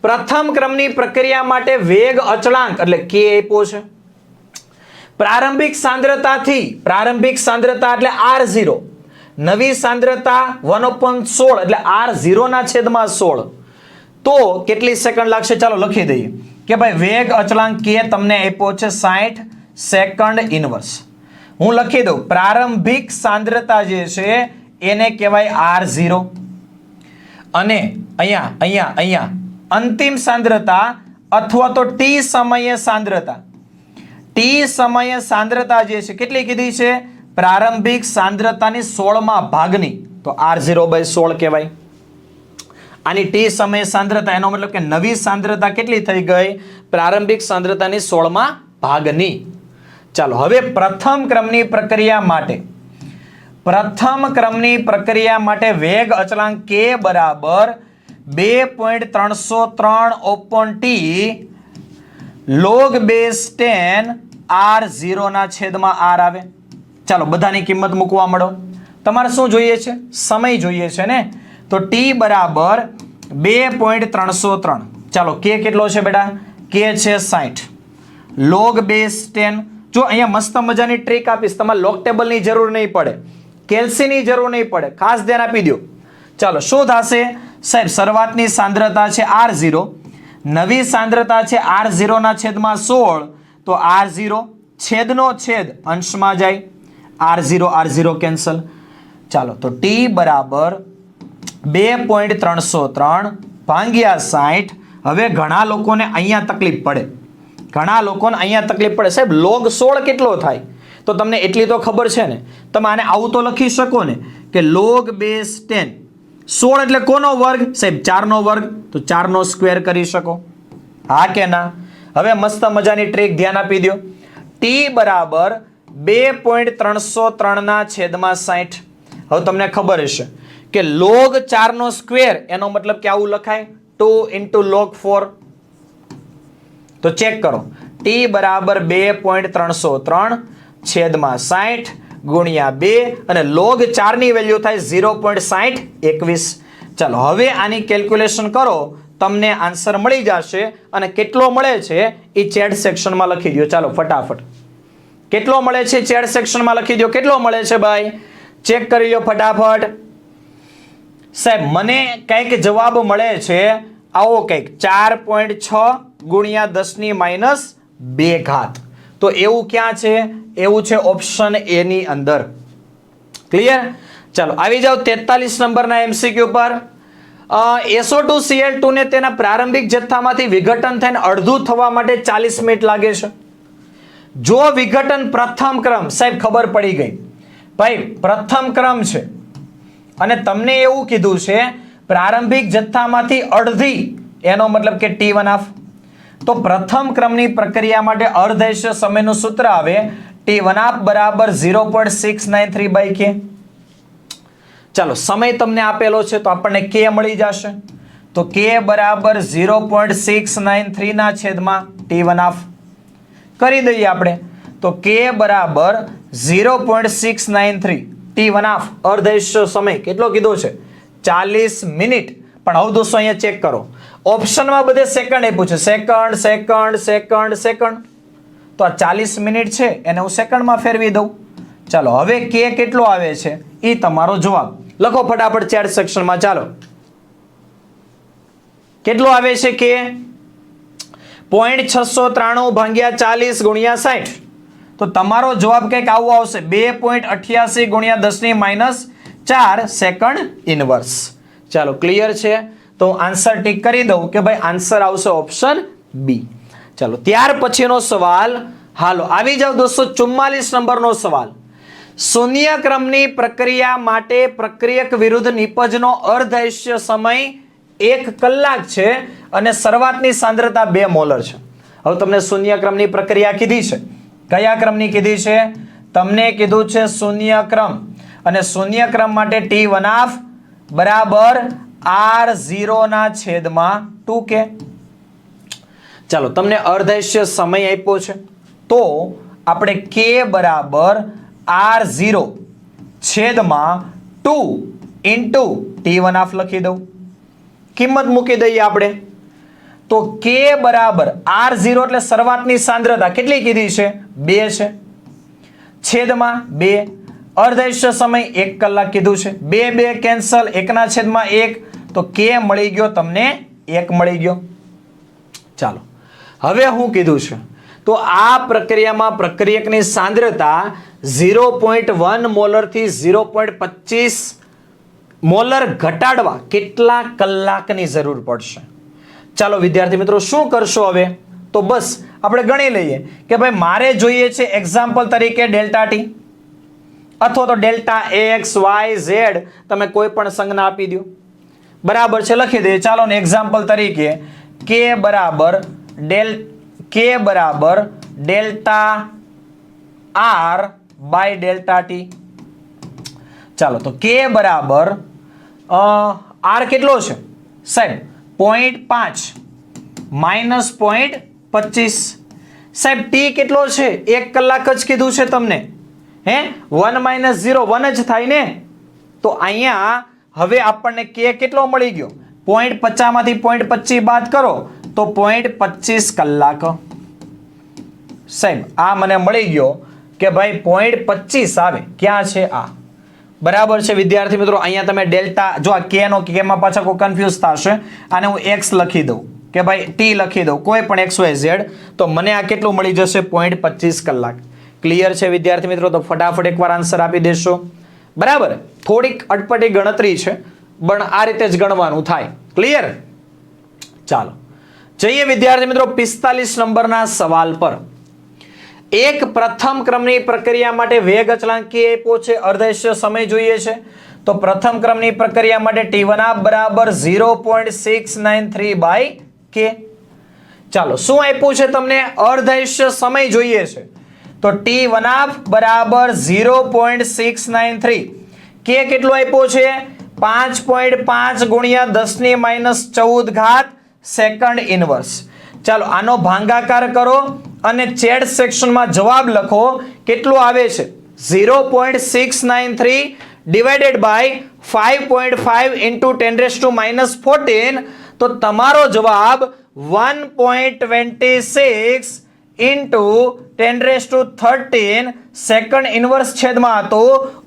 પ્રથમ ક્રમની પ્રક્રિયા માટે વેગ અચળાંક એટલે કે આપ્યો છે. પ્રારંભિક સાંદ્રતા એટલે R0, નવી સાંદ્રતા 1/16 એટલે R0 ના છેદમાં 16. તો કેટલી સેકન્ડ લાગશે? ચાલો લખી દઈએ કે ભાઈ વેગ અચળાંક કે તમને આપ્યો છે 60 સેકન્ડ ઇનવર્સ. હું લખી દઉં પ્રારંભિક સાંદ્રતા જે છે એને કહેવાય R0 અને અહીંયા અંતિમ સાંદ્રતા અથવા તો t સમયે સાંદ્રતા જે છે કેટલી કીધી છે? પ્રારંભિક સાંદ્રતાની 16માં ભાગની, તો R0/16 કહેવાય. આની t સમય સાંદ્રતા એનો મતલબ કે નવી સાંદ્રતા કેટલી થઈ ગઈ? પ્રારંભિક સાંદ્રતાની 16માં ભાગની. ચાલો હવે પ્રથમ ક્રમની પ્રક્રિયા માટે વેગ અચળાંક k બરાબર 2.303/t log base 10 R0 ના છેદમાં R આવે. ચાલો બધાની કિંમત મૂકવા મળો. તમારે શું જોઈએ છે? સમય જોઈએ છે ને. તો t બરાબર 2.303. ચાલો k કેટલો છે બેટા? k છે 60. log base 10. જો અહીંયા મસ્ત મજાની ટ્રીક આપીશ, તમારે લોગ ટેબલની જરૂર નહીં પડે, કેલ્સીની જરૂર નહીં પડે, ખાસ ધ્યાન આપી દો. ચાલો શું થશે સાહેબ? શરૂઆતની સાંદ્રતા છે R0, નવી સાંદ્રતા છે R0 ના છેદમાં 16. તો R0 છેદનો છેદ અંશમાં જાય, R0 કેન્સલ. ચાલો તો t બરાબર 2.303 ભાગ્યા 60. હવે ઘણા લોકોને અહીંયા તકલીફ પડે, સાહેબ log 16 કેટલો થાય? તો તમને એટલી તો ખબર છે ને, તમે આને આવું તો લખી શકો ને કે log base 10. 16 એટલે કોનો વર્ગ? સાહેબ 4 નો વર્ગ, તો 4 નો સ્ક્વેર કરી શકો. હા કે ના? હવે મસ્ત મજાની ટ્રીક ધ્યાન આપી દો. t બરાબર 2.303 ના છેદમાં 60. હવે તમને ખબર હશે કે log 4 નો સ્ક્વેર એનો મતલબ કે આવું લખાય 2 * log 4. તો ચેક કરો. t બરાબર 2.303 છેદમાં 60 ગુણ્યા 2 અને log 4 ની વેલ્યુ થાય 0.6021. ચાલો હવે આની કેલ્ક્યુલેશન કરો, તમને આન્સર મળી જશે. અને કેટલો મળે છે એ ચેટ સેક્શનમાં લખી દો. ચાલો ફટાફટ કેટલો મળે છે ચેટ સેક્શનમાં લખી દો. કેટલો મળે છે ભાઈ? ચેક કરી લો ફટાફટ. સાહેબ મને કંઈક જવાબ મળે છે આવો કંઈક 4.6 ગુણ્યા 10⁻2. તો એવું ક્યાં છે? એવું છે ઓપ્શન એ ની અંદર. ક્લિયર? ચાલો આવી જાઓ 43 નંબરના MCQ પર. SO2Cl2 ને તેના પ્રારંભિક જથ્થામાંથી વિઘટન થઈને અડધું થવા માટે 40 મિનિટ લાગે છે. જો વિઘટન પ્રથમ ક્રમ, સાહેબ ખબર પડી ગઈ ભાઈ, પ્રથમ ક્રમ છે અને તમને એવું કીધું છે પ્રારંભિક જથ્થામાંથી અડધી, એનો મતલબ કે T1/2. તો પ્રથમ ક્રમની પ્રક્રિયા માટે અર્ધૈશ્ય સમયનું સૂત્ર આવે T1/2 બરાબર 0.693/k. ચાલો સમય તમને આપેલો છે તો આપણને k મળી જશે. તો k બરાબર 0.693 ના છેદમાં T1/2 કરી દઈએ આપણે. તો k બરાબર 0.693 T1/2 અર્ધૈશ્ય સમય કેટલો કીધો છે? 40 મિનિટ. પણ હવે દોસ્તો અહીંયા ચેક કરો, ઓપ્શનમાં બધે સેકન્ડ આપ્યું છે, સેકન્ડ. તો આ 40 મિનિટ છે એને હું સેકન્ડમાં ફેરવી દઉં. ચાલો હવે k કેટલો આવે છે એ તમારો જવાબ લખો ફટાફટ ચેટ સેક્શનમાં. ચાલો કેટલો આવે છે k? 0.693 ભાગ્યા 40 ગુણ્યા 60. તો તમારો જવાબ કંઈક આવો આવશે 2.88 ગુણ્યા 10⁻4 સેકન્ડ ઇનવર્સ. ચાલો ક્લિયર છે? તો આન્સર ટીક કરી દઉં કે ભાઈ આન્સર આવશે ઓપ્શન બી. ચાલો ત્યાર પછીનો સવાલ, હાલો આવી જાવ દોસ્તો 44 નંબરનો સવાલ. શૂન્ય ક્રમની પ્રક્રિયા માટે પ્રક્રિયક વિરુદ્ધ નિપજનો અર્ધાયુષ્ય સમય 1 કલાક છે અને શરૂઆતની સાંદ્રતા 2 મોલર છે. હવે તમને શૂન્ય ક્રમની પ્રક્રિયા કીધી છે. કયા ક્રમની કીધી છે? તમને કીધું છે શૂન્ય ક્રમ, અને શૂન્ય ક્રમ માટે T1 બરાબર R0 ના છેદમાં 2k. ચાલો તમને અર્ધાયુષ્ય સમય આપ્યો છે તો આપણે k બરાબર R0 છેદમાં 2 ઇન્ટુ T1 લખી દઉં. કિંમત મૂકી દઈએ આપણે તો k બરાબર R0 એટલે શરૂઆતની સાંદ્રતા કેટલી કીધી છે? 2 છે, છેદમાં 2, અર્ધાયુષ્ય સમય 1 કલાક કીધું છે. 2 2 કેન્સલ, 1 ના છેદમાં 1, તો k મળી ગયો તમને 1 મળી ગયો. ચાલો હવે હું કીધું છે તો આ પ્રક્રિયામાં પ્રક્રિયકની સાંદ્રતા 0.1 મોલર થી 0.25 મોલર ઘટાડવા કેટલા કલાકની જરૂર પડશે? ચાલો વિદ્યાર્થી મિત્રો શું કરશો હવે? તો બસ આપણે ગણી લઈએ કે ભાઈ મારે જોઈએ છે એક્ઝામ્પલ તરીકે ડેલ્ટા ટી અથવા તો ડેલ્ટા એક્સ વાય ઝેડ, તમે કોઈ પણ સંજ્ઞા આપી દો. બરાબર છે, લખી દઈએ. ચાલો ને એક્ઝામ્પલ તરીકે k બરાબર delta R by delta T. ચાલો તો k બરાબર આર કેટલો છે સાહેબ? 0.5 માઇનસ 0.25. સાહેબ ટી કેટલો છે? 1 કલાક જ કીધું છે તમને. 1 માઇનસ 0 1 જ થાય ને. તો અહીંયા હવે આપણને k કેટલો મળી ગયો? 0.50 માંથી 0.25 બાદ કરો તો 0.25 કલાક. સાહેબ આ મને મળી ગયો કે ભાઈ 0.25 આવે. ક્યાં છે આ? બરાબર છે વિદ્યાર્થી મિત્રો. અહીંયા તમે ડેલ્ટા જો આ k નો k માં પાછા કોઈ કન્ફ્યુઝ થશે, આને હું x લખી દઉં કે ભાઈ t લખી દઉં, કોઈ પણ x y z, તો મને આ કેટલું મળી જશે? 0.25 કલાક. ક્લિયર છે વિદ્યાર્થી મિત્રો? તો ફટાફટ એકવાર આન્સર આપી દેશો. બરાબર, થોડીક અટપટી ગણતરી છે પણ આ રીતે જ ગણવાનું થાય. ક્લિયર? ચાલો જઈએ વિદ્યાર્થી મિત્રો 45 નંબરના સવાલ પર. એક પ્રથમ ક્રમની પ્રક્રિયા માટે વેગ અચળાંક k આપ્યો છે, અર્ધાયુષ્ય સમય જોઈએ છે. તો પ્રથમ ક્રમની પ્રક્રિયા માટે T1 બરાબર 0.693 બાય k. ચાલો શું આપ્યું છે તમને? અર્ધાયુષ્ય સમય જોઈએ છે તો T1 બરાબર 0.693. k કેટલો આપ્યો છે? 5.5 ગુણ્યા 10 ની -14 ઘાત સેકન્ડ ઇનવર્સ. ચાલો આનો ભાગાકાર કરો અને ચેટ સેક્શનમાં જવાબ લખો. કેટલું આવે છે? 0.693 ડિવાઇડેડ બાય 5.5 ઇન્ટુ 10⁻⁻14. તો તમારો જવાબ 1.26 ઇન્ટુ 10⁻13 સેકન્ડ ઇનવર્સ છેદમાં હતો,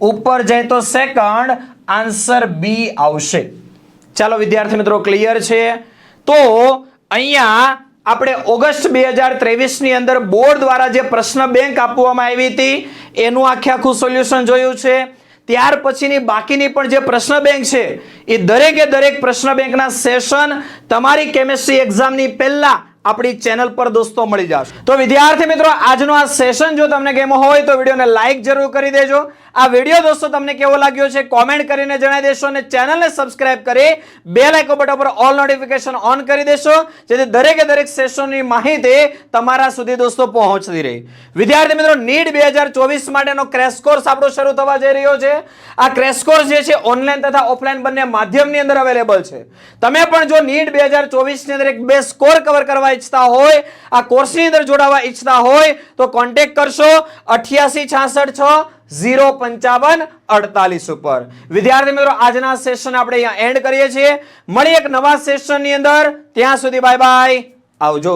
ઉપર જાય તો સેકન્ડ, આન્સર બી આવશે. ચાલો વિદ્યાર્થી મિત્રો ક્લિયર છે? તો અહીંયા આપણે ઓગસ્ટ 2023 ની અંદર બોર્ડ દ્વારા જે પ્રશ્ન બેંક આપવામાં આવી હતી એનું આખું સોલ્યુશન જોયું છે. ત્યાર પછીની બાકીની પણ જે પ્રશ્ન બેંક છે એ દરેકે દરેક પ્રશ્ન બેંકના સેશન તમારી કેમિસ્ટ્રી એક્ઝામની પહેલા આપણી ચેનલ પર દોસ્તો મળી જશે. તો વિદ્યાર્થી મિત્રો આજનો આ સેશન જો તમને ગમ્યો હોય તો વિડીયોને લાઈક જરૂર કરી દેજો. આ વિડીયો દોસ્તો તમને કેવો લાગ્યો છે કોમેન્ટ કરીને જણાવી દેશો અને ચેનલને સબસ્ક્રાઇબ કરી બેલ આઇકન બટન પર ઓલ નોટિફિકેશન ઓન કરી દેશો, જેથી દરેકે દરેક સેશનની માહિતી તમારા સુધી દોસ્તો પહોંચતી રહે. વિદ્યાર્થી મિત્રો નીટ 2024 માટેનો ક્રેશ કોર્સ આપણો શરૂ થવા જઈ રહ્યો છે. આ ક્રેશ કોર્સ જે છે ઓનલાઈન તથા ઓફલાઈન બંને માધ્યમની અંદર અવેલેબલ છે. તમે પણ જો નીટ 2024 ની અંદર એક બે સ્કોર કવર કરવા ઈચ્છતા હોય, આ કોર્સની અંદર જોડાવા ઈચ્છતા હોય તો કોન્ટેક્ટ કરશો 8866605548 ઉપર. વિદ્યાર્થી મિત્રો આજના સેશન આપણે અહીંયા એન્ડ કરીએ છીએ. મળી એક નવા સેશનની અંદર. ત્યાં સુધી બાય બાય, આવજો.